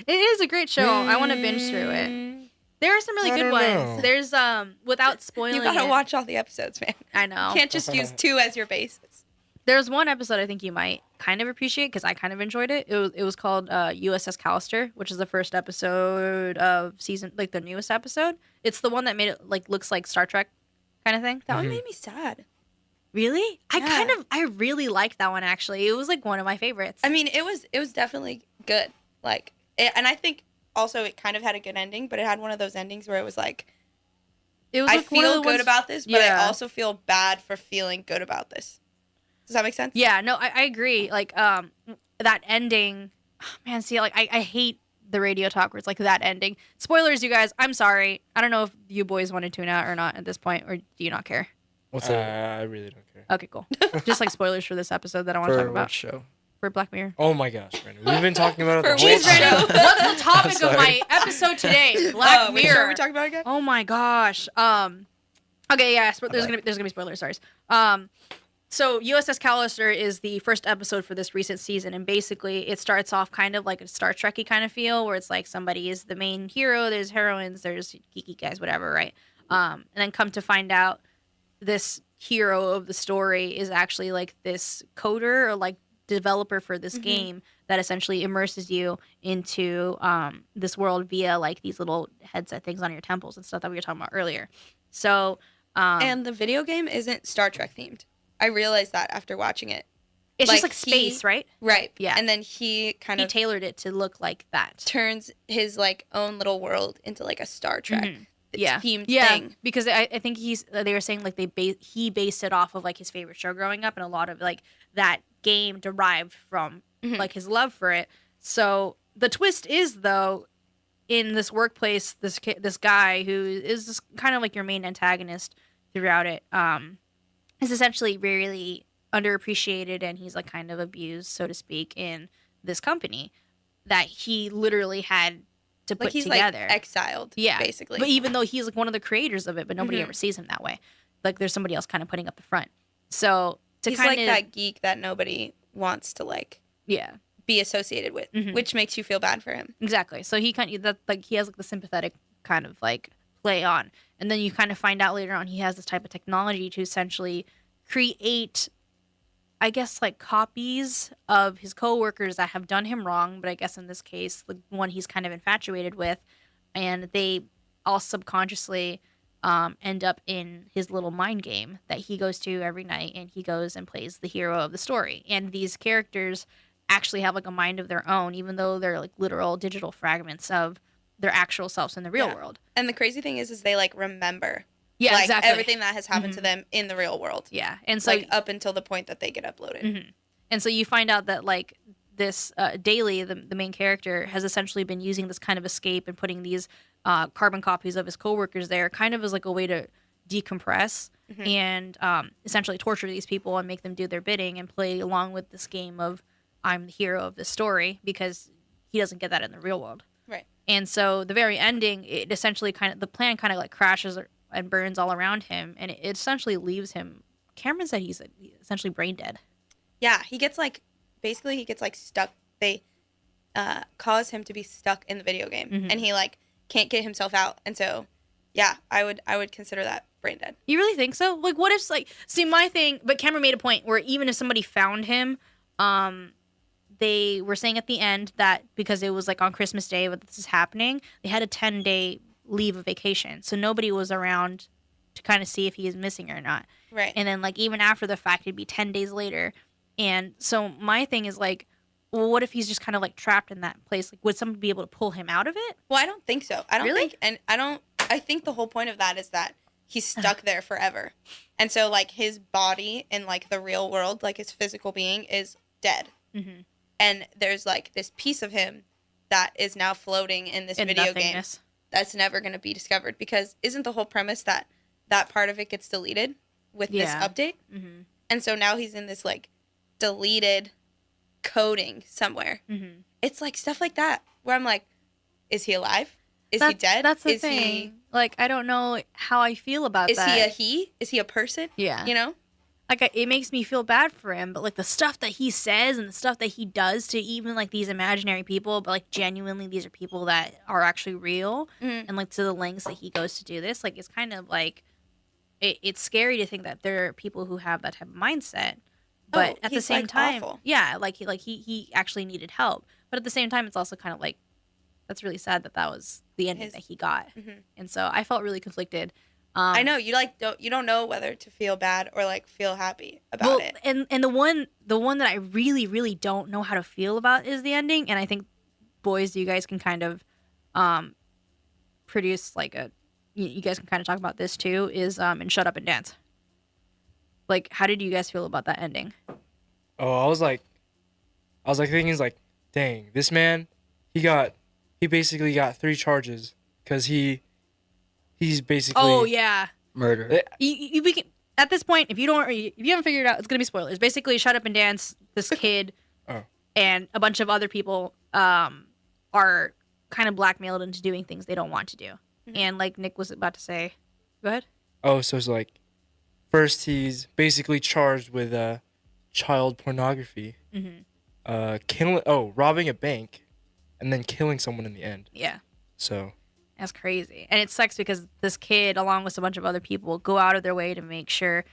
it is a great show. I want to binge through it. There are some really I good don't ones. know. There's without spoiling You gotta it- watch all the episodes, man. I know. You can't just use 2 as your basis. There's one episode I think you might kind of appreciate because I kind of enjoyed it. It was called USS Callister, which is the first episode of season, like the newest episode. It's the one that made it like looks like Star Trek kind of thing. That one Mhm. made me sad. Really? Yeah. I really liked that one actually. It was like one of my favorites. I mean, it was definitely good. Like, and I think also it kind of had a good ending, but it had one of those endings where it was like, it was I like one of feel the good ones- about this, but I Yeah. also feel bad for feeling good about this. Does that make sense? Yeah, no, I agree. Like, that ending, man, see, like, I hate the radio talk where it's like that ending. Spoilers, you guys, I'm sorry. I don't know if you boys want to tune out or not at this point, or do you not care? What's that? I really don't care. Okay, cool. Just like spoilers for this episode that I want to For talk about. what show? for Black Mirror? Oh my gosh, Brandon. We've been talking about it For the whole which time. show? What's the topic of sorry. my episode today? Black Which show are Mirror. we talking about again? Oh my gosh. Okay, yeah, there's gonna be spoilers. Sorry. So USS Callister is the first episode for this recent season, and basically it starts off kind of like a Star Trek-y kind of feel, where it's like somebody is the main hero, there's heroines, there's geeky guys, whatever, right? And then come to find out, this hero of the story is actually like this coder or like developer for this game that essentially immerses you into this world via like these little headset things on your temples and stuff that we were talking about earlier. So And the video game isn't Star Trek themed. I realized that after watching it. it's just like he- space, right? Right. Yeah. And then he kind He of tailored it to look like that. turns his like own little world into like a Star Trek themed yeah, thing. because I think they were saying like he based it off of like his favorite show growing up, and a lot of like that game derived from like his love for it. So the twist is though, in this workplace, this guy who is just kind of like your main antagonist throughout it, is essentially really underappreciated, and he's like kind of abused, so to speak, in this company that he literally had to put Like he's together. like exiled. Yeah, Basically. But even though he's like one of the creators of it, but nobody ever sees him that way. Like there's somebody else kind of putting up the front. So to he's kind like of that geek that nobody wants to like yeah, be associated with, which makes you feel bad for him. exactly. So he kind of that like he has like the sympathetic kind of like play on, and then you kind of find out later on he has this type of technology to essentially create, I guess, like copies of his coworkers that have done him wrong, but I guess in this case, the one he's kind of infatuated with, and they all subconsciously end up in his little mind game that he goes to every night, and he goes and plays the hero of the story. And these characters actually have like a mind of their own, even though they're like literal digital fragments of their actual selves in the real Yeah. world. And the crazy thing is they like remember Yeah, like exactly. everything that has happened to them in the real world. Yeah, and so Like up until the point that they get uploaded. And so you find out that like this Daly, the main character, has essentially been using this kind of escape and putting these carbon copies of his coworkers there, kind of as like a way to decompress and essentially torture these people and make them do their bidding and play along with this game of I'm the hero of the story, because he doesn't get that in the real world. Right. And so the very ending, it essentially the plan kind of like crashes and burns all around him, and it essentially leaves him. Cameron said he's essentially brain dead. Yeah, he gets like basically he gets like stuck. They cause him to be stuck in the video game, and he like can't get himself out. And so, yeah, I would consider that brain dead. You really think so? Like, what if, like, see, my thing, but Cameron made a point where even if somebody found him, they were saying at the end that because it was like on Christmas Day when this is happening, they had a 10-day leave of vacation. So nobody was around to kind of see if he is missing or not. Right. And then, like, even after the fact, it'd be 10 days later. And so my thing is, like, well, what if he's just kind of, like, trapped in that place? Like, would somebody be able to pull him out of it? Well, I don't think so. I don't Really? think, and I think the whole point of that is that he's stuck there forever. And so, like, his body in, like, the real world, like, his physical being is dead. Mm-hmm. And there's, like, this piece of him that is now floating in this In video game nothingness. that's never going to be discovered. Because isn't the whole premise that that part of it gets deleted with this Yeah. update? Mm-hmm. And so now he's in this, like, deleted coding somewhere. Mm-hmm. It's, like, stuff like that where I'm like, is he alive? Is he dead? That's the is thing. Like, I don't know how I feel about Is that. he a he? Is he a person? Yeah. You know? Like, it makes me feel bad for him, but like the stuff that he says and the stuff that he does to even like these imaginary people, but like genuinely these are people that are actually real, Mhm. and like to the lengths that he goes to do this, like it's kind of like it's scary to think that there are people who have that type of mindset, but Oh, at the he's, same like, time, awful. yeah, like he actually needed help, but at the same time, it's also kind of like that's really sad that was the ending His- that he got, Mhm. and so I felt really conflicted. I know you like don't know whether to feel bad or like feel happy about it. And the one that I really don't know how to feel about is the ending, and I think boys, you guys can kind of produce like you guys can kind of talk about this too, is in Shut Up and Dance. Like, how did you guys feel about that ending? Oh, I was like thinking, like, dang, this man, he basically got 3 charges because he's basically. Oh yeah, Murder. you at this point, if you haven't figured it out, it's gonna be spoilers. Basically, Shut Up and Dance. This kid, Oh. and a bunch of other people are kind of blackmailed into doing things they don't want to do. And like Nick was about to say, go ahead. Oh, so it's like, first he's basically charged with child pornography, robbing a bank, and then killing someone in the end. Yeah. So That's crazy. And it sucks because this kid, along with a bunch of other people, go out of their way to make sure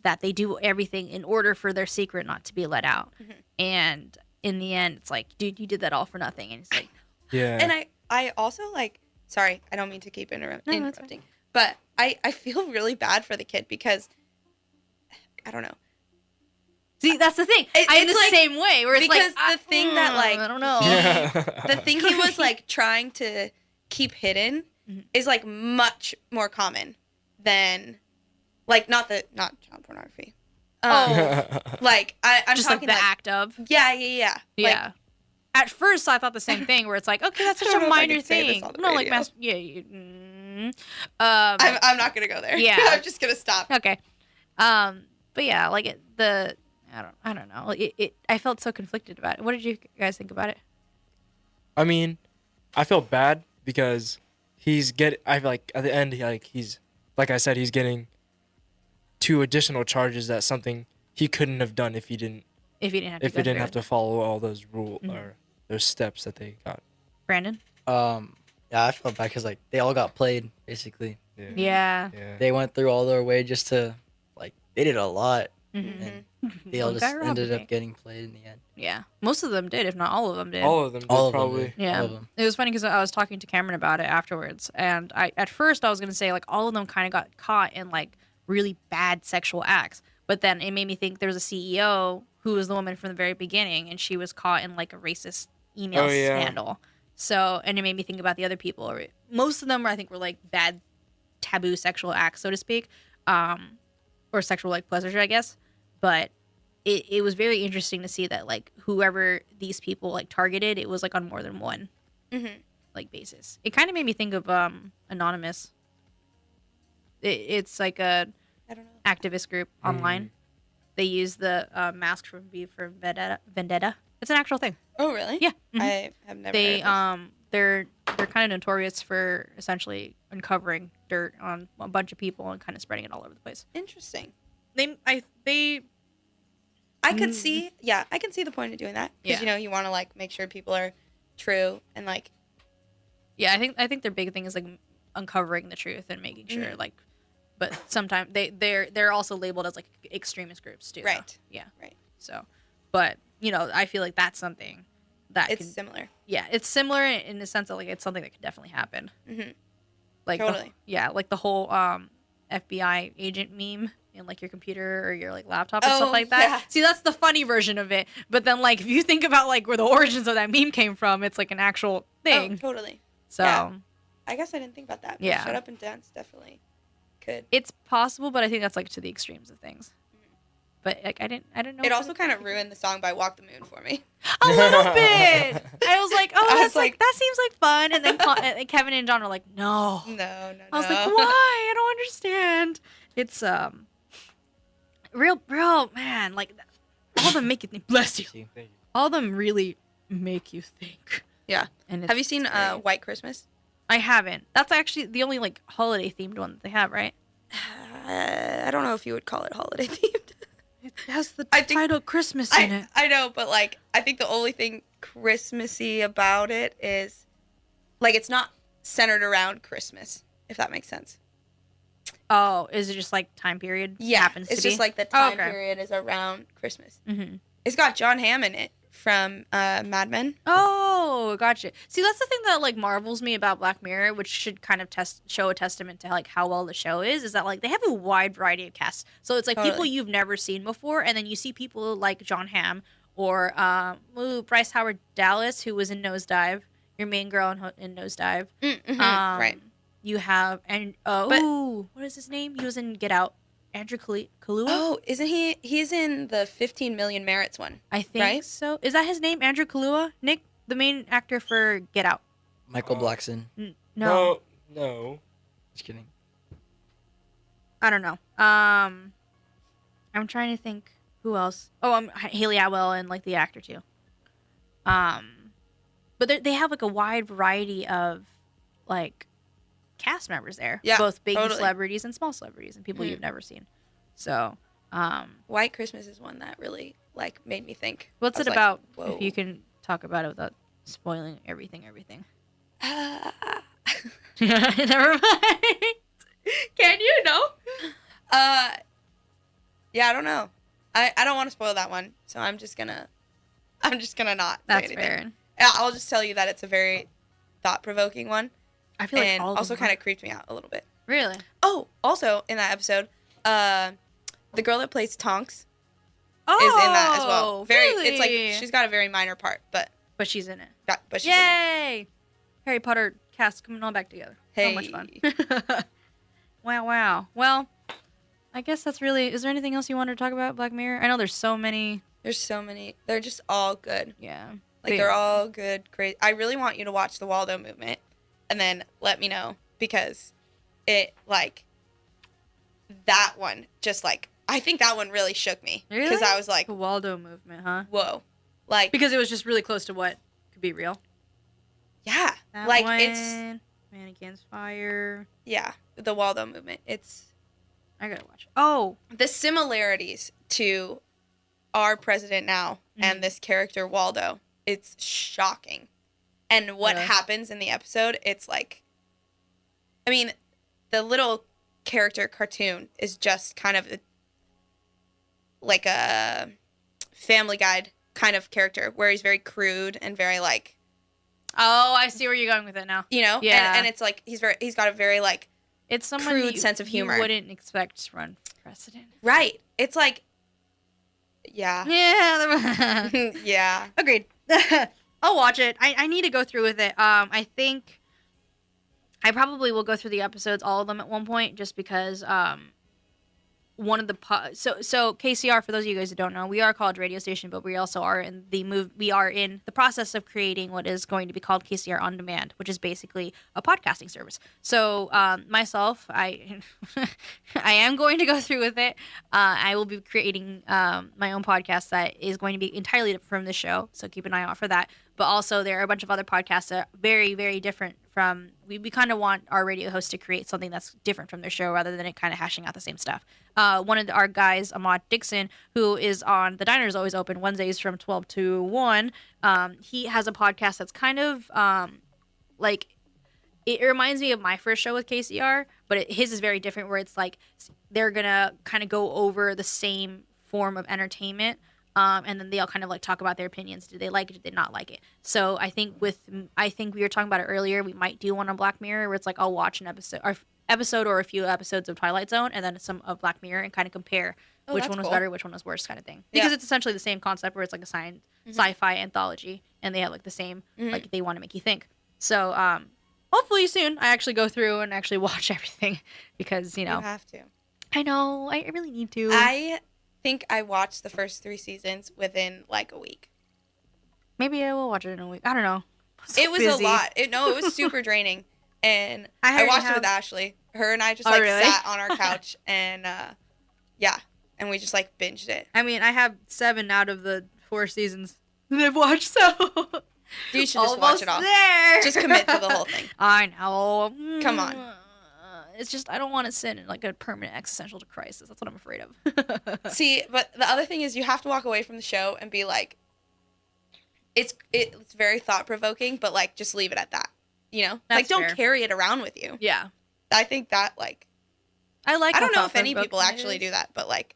that they do everything in order for their secret not to be let out. And in the end, it's like, dude, you did that all for nothing. And it's like, yeah. And I also like, sorry, I don't mean to keep No, that's interrupting, but I feel really bad for the kid because, I don't know. see, that's the thing. I'm the like- same way. Where it's because like, the thing that, like, I don't know. The thing he was like trying to keep hidden is like much more common than like not child pornography. Like I'm Just like talking the like, act of. yeah. Yeah. Like, At first, I thought the same thing, where it's like, okay, that's I such don't a know if I minor can say this thing. on the No, like, radio. I'm I'm not gonna go there. Yeah. I'm just gonna stop. okay. But yeah, like I don't know. I felt so conflicted about it. What did you guys think about it? I mean, I felt bad because I feel like at the end, he's like I said, he's getting 2 additional charges. That's something he couldn't have done if he didn't have to follow all those rules or those steps that they got. Brandon? Yeah, I felt bad because like they all got played basically. Yeah. They went through all their way just to like they did a lot, Mm-hmm. and they all One just guy robbed ended a up bank. getting played in the end. Yeah. Most of them did, if not all of them did. All of them did, All of them probably. did. Yeah, All of them. it was funny because I was talking to Cameron about it afterwards, and at first I was gonna say like all of them kind of got caught in like really bad sexual acts, but then it made me think there was a CEO who was the woman from the very beginning, and she was caught in like a racist email scandal. So, and it made me think about the other people. Most of them, I think, were like bad, taboo sexual acts, so to speak, or sexual like pleasure, I guess. But it was very interesting to see that like whoever these people like targeted, it was like on more than one like basis. It kind of made me think of Anonymous. It's like a I don't know. activist group online. They use the mask from V for Vendetta. It's an actual thing. Oh really? Yeah. I have never. They heard of they're kind of notorious for essentially uncovering dirt on a bunch of people and kind of spreading it all over the place. this. Interesting. They I could see. Yeah, I can see the point of doing that because Yeah. you want to like make sure people are true and like. Yeah, I think their big thing is like uncovering the truth and making sure like, but sometimes they're also labeled as like extremist groups too. though. Right. Yeah. Right. So, but I feel like that's something that It's can, similar. yeah, it's similar in the sense that like it's something that could definitely happen. Mhm. Like Totally. like the whole FBI agent meme in like your computer or your like laptop and Oh, stuff like that. yeah. See, that's the funny version of it. But then like if you think about like where the origins of that meme came from, it's like an actual thing. Oh, totally. So yeah. I guess I didn't think about that. But Yeah. Shut Up and Dance definitely could. it's possible, but I think that's like to the extremes of things. But like I didn't know. It also kind of ruined the song by Walk the Moon for me. a little bit. I was like, oh, I that's was like- that seems like fun. And then and Kevin and John were like, no. No. I was like, why? I don't understand. It's real man. Like all of them make you think. Bless you. See? Thank you. All of them really make you think. Yeah. And Have you seen it's great. White Christmas? I haven't. That's actually the only like holiday themed one that they have, right? I don't know if you would call it holiday themed. It has the I think- title Christmas in it. I know, but like I think the only thing Christmassy about it is like it's not centered around Christmas, if that makes sense. Oh, is it just like time period? Yeah, happens it's to just be? like the Oh, time okay. period is around Christmas. Mm-hmm. It's got John Hamm in it from Mad Men. Oh, gotcha. See, that's the thing that like marvels me about Black Mirror, which should kind of show a testament to like how well the show is that like they have a wide variety of casts. So it's like people Totally. you've never seen before, and then you see people like John Hamm or Bryce Howard Dallas, who was in Nosedive, your main girl in Nosedive. Right. You have what is his name? He was in Get Out. Andrew Kaluuya. Oh, isn't he? He's in the 15 Million Merits one. I think right? so. Is that his name? Andrew Kaluuya? Nick, the main actor for Get Out. Michael Blackson. No. No. Just kidding. I don't know. I'm trying to think who else. Oh, Haley Atwell and like the actor too. But they have like a wide variety of like cast members there. Yeah, both big totally. celebrities and small celebrities and people you've never seen. So, White Christmas is one that really like made me think. what's I it was like, about? whoa. If you can talk about it without spoiling everything. Never mind. Can you? No. Yeah, I don't know. I don't want to spoil that one, so I'm just gonna not say That's anything. fair. Yeah, I'll just tell you that it's a very thought-provoking one, I feel like and all of also them kind are. of creeped me out a little bit. Really. Oh, also in that episode, the girl that plays Tonks Oh, is in that as well. Very, really? it's like she's got a very minor part, but she's in it. she's in it. Yay! Harry Potter cast coming all back together. So much fun. Wow. Well, I guess that's really. Is there anything else you wanted to talk about Black Mirror? I know there's so many. There's so many. They're just all good. Yeah. Like they're all good, great. I really want you to watch the Waldo movement, and then let me know because it like that one just like I think that one really shook me because Really? I was like, The Waldo movement, huh? whoa, like Because it was just really close to what could be real. yeah, That like one, it's Man Against Fire. yeah, the Waldo movement. It's I gotta watch it. Oh, the similarities to our president now and this character Waldo. It's shocking, and what Really? happens in the episode, it's like, I mean, the little character cartoon is just kind of like a Family Guide kind of character where he's very crude and very like, I see where you're going with it now. you know, Yeah. and it's like he's got a very like It's someone crude sense of humor. you wouldn't expect to run for president. right. It's like, yeah, Yeah. yeah, Agreed. I'll watch it. I need to go through with it. I think I probably will go through the episodes, all of them at one point, just because one of the so KCR, for those of you guys who don't know, we are a college radio station, but we also are in we are in the process of creating what is going to be called KCR On Demand, which is basically a podcasting service. So myself, I I am going to go through with it. I will be creating my own podcast that is going to be entirely different from this show, so keep an eye out for that. But also there are a bunch of other podcasts that are very, very different from, we kind of want our radio host to create something that's different from their show rather than it kind of hashing out the same stuff. One of our guys, Ahmad Dixon, who is on The Diner is Always Open Wednesdays from 12 to 1, he has a podcast that's kind of like, it reminds me of my first show with KCR, but his is very different where it's like they're going to kind of go over the same form of entertainment. And then they all kind of like talk about their opinions. Did they like it? Did they not like it? So I think we were talking about it earlier. We might do one on Black Mirror where it's like I'll watch an episode or a few episodes of Twilight Zone and then some of Black Mirror and kind of compare which that's one was cool. better, which one was worse, kind of thing. Because it's essentially the same concept where it's like a sci-fi anthology and they have like the same like they want to make you think. So hopefully soon I actually go through and actually watch everything because you have to. I know I really need to. I think I watched the first 3 seasons within like a week. Maybe I will watch it in a week. I don't know. It was a lot. It was super draining. And I watched it with Ashley. Her and I just like really? sat on our couch and yeah, and we just like binged it. I mean, I have 7 out of the 4 seasons that I've watched, so You should just watch it all. There. Just commit to the whole thing. I know. Come on. It's just I don't want to sit in like a permanent existential crisis. That's what I'm afraid of. See, but the other thing is you have to walk away from the show and be like, it's very thought provoking, but like just leave it at that. You know, That's like don't fair. carry it around with you. Yeah, I think that like I like. I don't how know if any people thought-provoking it actually is. do that, but like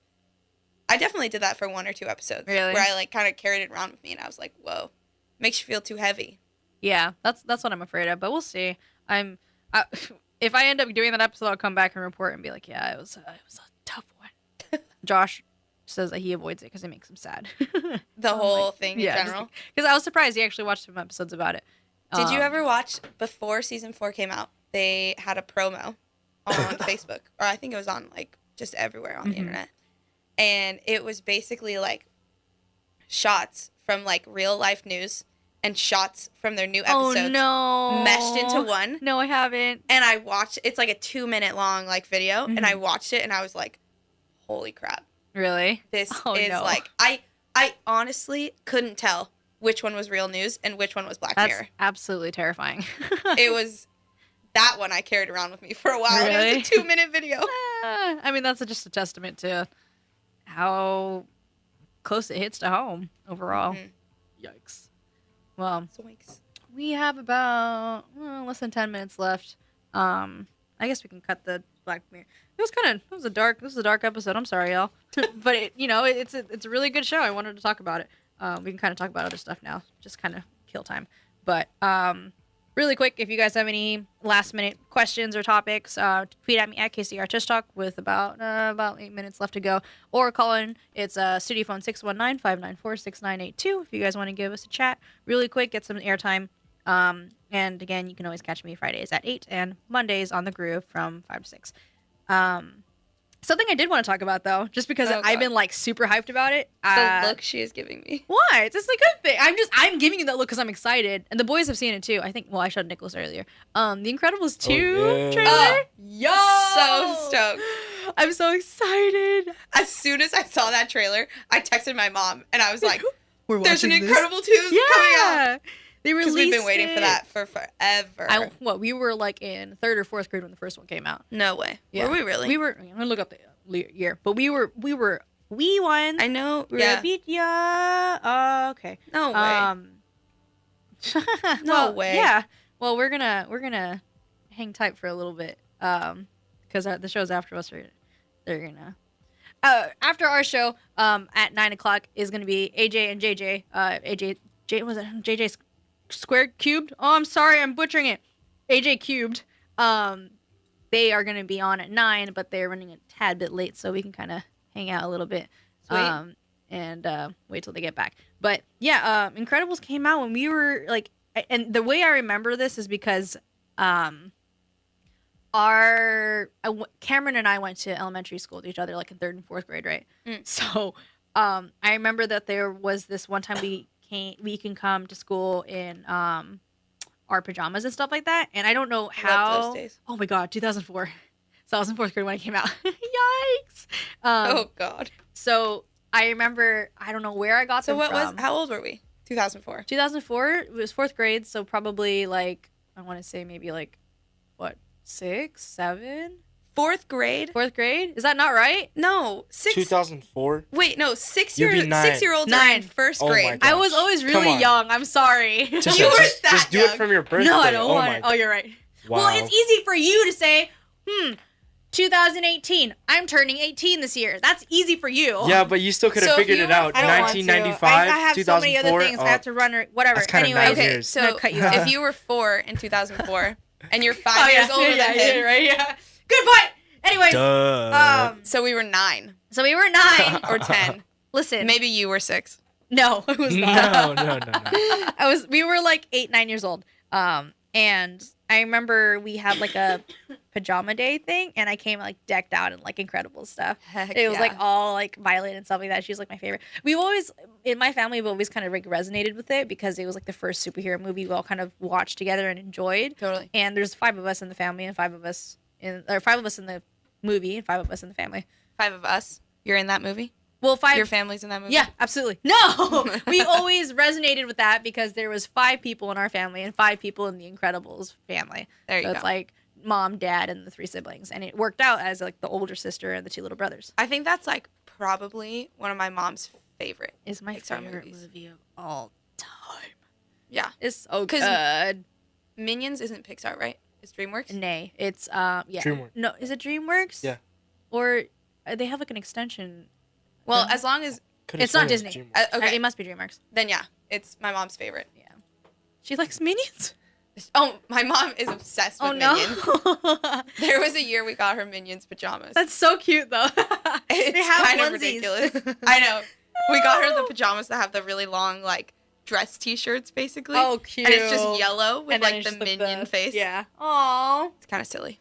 I definitely did that for 1 or 2 episodes. Really? Where I like kind of carried it around with me and I was like, whoa, makes you feel too heavy. Yeah, that's what I'm afraid of. But we'll see. If I end up doing that episode, I'll come back and report and be like, yeah, it was a tough one. Josh says that he avoids it because it makes him sad. The whole thing in general. Because I was surprised he actually watched some episodes about it. Did you ever watch, before season 4 came out, they had a promo on Facebook, or I think it was on like just everywhere on the internet. And it was basically like shots from like real life news and shots from their new episodes meshed into one. No, I haven't. And I watched, it's like a 2-minute long like video, and I watched it and I was like, holy crap. Really? This Oh, is no. like, I honestly couldn't tell which one was real news and which one was Black That's Mirror. absolutely terrifying. It was that one I carried around with me for a while. Really? It was a 2-minute video. I mean, that's just a testament to how close it hits to home overall. Yikes. Well, Zoinks. we have about less than 10 minutes left. I guess we can cut the Black Mirror. It was a dark episode. I'm sorry, y'all. But it's a really good show. I wanted to talk about it. We can kind of talk about other stuff now, just kind of kill time. But really quick, if you guys have any last minute questions or topics, tweet at me at KCR Tishtalk with about 8 minutes left to go, or call in. It's studio phone 619-594-6982 if you guys want to give us a chat really quick, get some airtime. And again, you can always catch me Fridays at 8 and Mondays on the Groove from 5 to 6. Something I did want to talk about though, just because I've been like super hyped about it. The look she is giving me. Why? It's just a good thing. I'm giving you that look because I'm excited, and the boys have seen it too. I think. Well, I showed Nicholas earlier. The Incredibles 2 trailer. Yo! So stoked. I'm so excited. As soon as I saw that trailer, I texted my mom and I was like, "There's an watching this. Incredible 2 coming out." They Because released we've been waiting it. for that for forever. We were like in 3rd or 4th grade when the first one came out. No way. Yeah. Were we really? We were. I'm gonna look up the year, but we were wee ones. I know. Yeah. Yeah. Okay. No way. No way. Yeah. Well, we're gonna hang tight for a little bit, because the shows after us they're gonna. After our show, at 9:00 is gonna be AJ and JJ. Was it JJ squared cubed? Oh, I'm sorry, I'm butchering it. AJ cubed. They are gonna be on at 9, but they're running a tad bit late, so we can kind of hang out a little bit. Sweet. And wait till they get back. But yeah, Incredibles came out when we were like, and the way I remember this is because Cameron and I went to elementary school with each other, like in 3rd and 4th grade, right? So I remember that there was this one time we can come to school in our pajamas and stuff like that, and I don't know how. Love those days. Oh my god, 2004. So I was in 4th grade when it came out. Yikes. Oh god. So I remember, I don't know where I got So them from. how old were we? 2004. 2004, it was 4th grade, so probably like, I want to say maybe like, what, 6, 7? 4th grade? 4th grade? Is that not right? No, 6. 2004. Wait, no, 6 You'd be years. 9. 6-year-olds are in 1st Oh my grade. God. I was always Come really on. young. I'm sorry. Just, You were just, that just do young. it from your birthday. No, I don't oh want my it. Oh, you're right. Wow. Well, it's easy for you to say, 2018. I'm turning 18 this year. That's easy for you. Yeah, but you still could have So if figured you it were- out. I don't want to. 1995, I have 2004. so many other things. I have to run or whatever. That's kinda Anyway, 9 Okay, years. so I'm gonna cut you off. if you were 4 in 2004 and you're 5 Oh, yeah. years older yeah, than yeah, him, right? Yeah. Good point. Anyways, Duh. so we were 9 so we were 9 or 10. Listen, Maybe you were 6. no, it was not. No. We were like 8, 9 years old. And I remember we had like a pajama day thing, and I came like decked out in like Incredible stuff. Heck It was yeah. like all like Violet and stuff like that. She's like my favorite. We've always, in my family, we've always kind of like resonated with it because it was like the first superhero movie we all kind of watched together and enjoyed. Totally. And there's 5 of us in the family, and 5 of us in the movie, and 5 of us in the family. 5 of us. You're in that movie? Well, 5. Your family's in that movie? Yeah, absolutely. No, we always resonated with that because there was 5 people in our family and 5 people in the Incredibles family. There you So go. it's like mom, dad, and the 3 siblings, and it worked out as like the older sister and the 2 little brothers. I think that's like probably one of my mom's favorite. Is my Pixar favorite movies. movie of all time. Yeah. It's so 'Cause- good. Minions isn't Pixar, right? It's DreamWorks? Nay, it's yeah. DreamWorks. No, is it DreamWorks? Yeah. Or they have like an extension. Well, as long as Could've It's not sworn it was Disney. DreamWorks. okay, It must be DreamWorks. then yeah, it's my mom's favorite. Yeah. She likes Minions. Oh, my mom is obsessed with Oh no. Minions. There was a year we got her Minions pajamas. That's so cute though. It's They have kind of onesies. ridiculous. I know. We got her the pajamas that have the really long like dress t-shirts basically. Oh, cute. And it's just yellow with And then like it's the just, like, minion face. Yeah. Aww. It's kind of silly.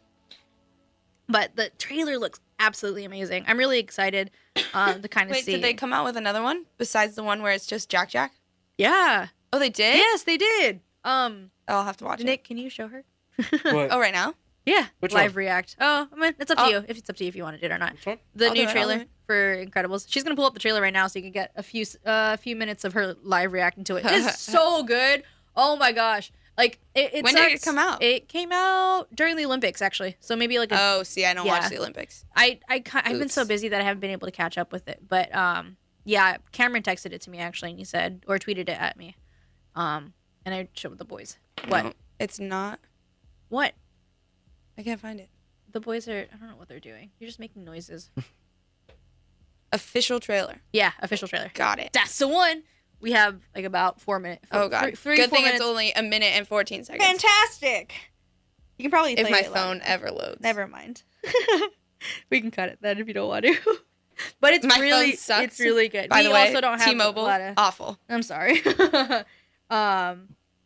But the trailer looks absolutely amazing. I'm really excited to kind of Wait, see. did they come out with another one besides the one where it's just Jack Jack? Yeah. Oh, they did? Yes, they did. Oh, I'll have to watch it. Nick, can you show her? What? Oh, right now? Yeah, Which live one? react. Oh, I mean, it's up to you. If it's up to you if you want to do it or not. Which one? The I'll do new it, I'll trailer do it. for Incredibles. She's gonna pull up the trailer right now so you can get a few minutes of her live reacting to it. It's so good. Oh my gosh! Like it When did it come out? It came out during the Olympics actually. So maybe like Oh, see, I don't Yeah. watch the Olympics. I've been so Oops. busy that I haven't been able to catch up with it. But yeah, Cameron texted it to me actually, and he said or tweeted it at me, and I showed the boys. What? No, it's not. What? I can't find it. The boys are. I don't know what they're doing. You're just making noises. Official trailer. Yeah, official trailer. Got it. That's the one. We have like about 4 minutes. Oh god. Three, Good 4 thing minutes. it's only a minute and 14 seconds. Fantastic. You can probably If play my it phone loud. ever loads. Never mind. We can cut it then if you don't want to. But it's My really, phone sucks. it's really good. By we the way, also don't have T-Mobile, a lot of. awful. I'm sorry.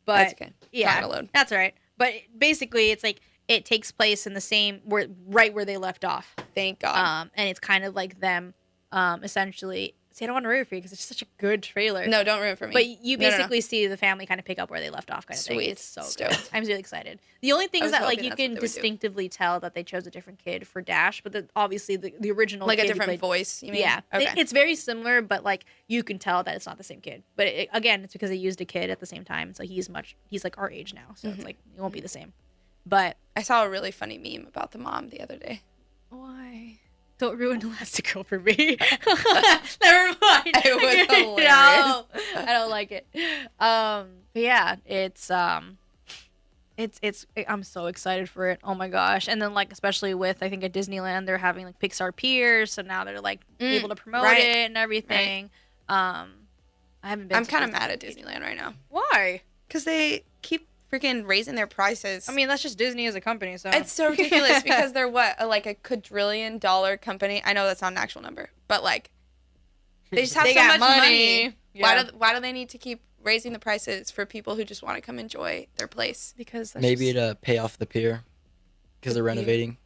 But That's okay. yeah, Not gonna load. that's all right. But basically, it's like it takes place in the same right where they left off. Thank God. And it's kind of like them, essentially. See, I don't want to ruin it for you because it's such a good trailer. No, don't ruin it for me. But you No, no, no. basically see the family kind of pick up where they left off, kind of thing. Sweet. It's so good. Stoked. I'm really excited. The only thing I is was that like hoping you that's can what they would do. distinctly tell that they chose a different kid for Dash, but obviously the original Like a kid who different played- voice, you mean? Yeah, Okay. it's very similar, but like you can tell that it's not the same kid. But again, it's because they used a kid at the same time, so he's like our age now, so Mm-hmm. it's like it won't be the same. But I saw a really funny meme about the mom the other day. why? Don't ruin Elastigirl for me. Never mind. It was No, hilarious. I don't like it. But yeah, it's I'm so excited for it. Oh my gosh. And then like especially with I think at Disneyland they're having like Pixar Piers, so now they're like able to promote right. it and everything. I haven't been I'm to kind of Disney. mad at Disneyland right now. Why? Because they keep freaking raising their prices. I mean, that's just Disney as a company, so it's so ridiculous because they're like a $1 company. I know that's not an actual number, but like they just have They so got much money. money. Yeah. Why do they need to keep raising the prices for people who just want to come enjoy their place? because that's Maybe just... to pay off the pier because they're pier. renovating.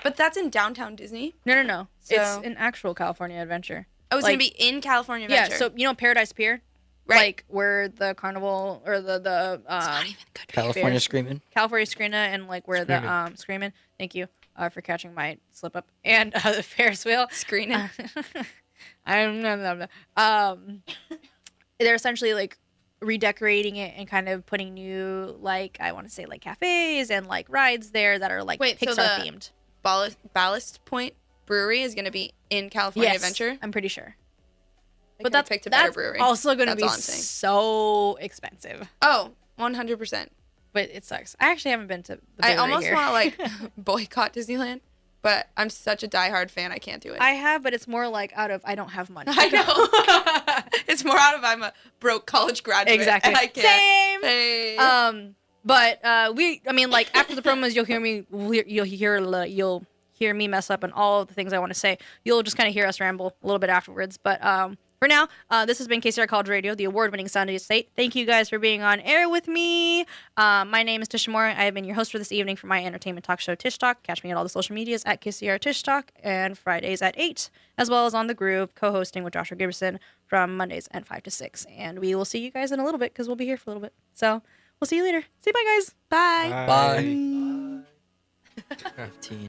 But that's in downtown Disney. No. So- It's an actual California Adventure. Oh, it's Like- gonna be in California Adventure. Yeah, so you know Paradise Pier? Right. Like where the carnival or the it's not even good. California Fair. screaming. California Screena and like where Screaming. the Screamin'. Thank you for catching my slip up. And the Ferris wheel. Screening. I'm no. They're essentially like redecorating it and kind of putting new like I want to say like cafes and like rides there that are like Wait, so Pixar the- themed. Ballast Point Brewery is gonna be in California Yes, Adventure. I'm pretty sure. They But could've picked a better brewery. also going to That's be all I'm saying. so expensive. Oh, 100%. But it sucks. I actually haven't been to the brewery I almost here. want to like boycott Disneyland, but I'm such a diehard fan. I can't do it. I have, but it's more like out of I don't have money. I know. It's more out of I'm a broke college graduate. Exactly. And I can't. Same. Hey. But I mean, like after the promos, you'll hear me mess up and all of the things I want to say. You'll just kind of hear us ramble a little bit afterwards. But for now, this has been KCR College Radio, the award-winning sound of the state. Thank you guys for being on air with me. My name is Tisha Mora. I have been your host for this evening for my entertainment talk show, Tishtalk. Catch me at all the social medias at KCR Tishtalk and Fridays at 8, as well as on The Groove, co-hosting with Joshua Giberson from Mondays at 5 to 6. And we will see you guys in a little bit because we'll be here for a little bit. So we'll see you later. Say bye, guys. Bye. Bye. 15.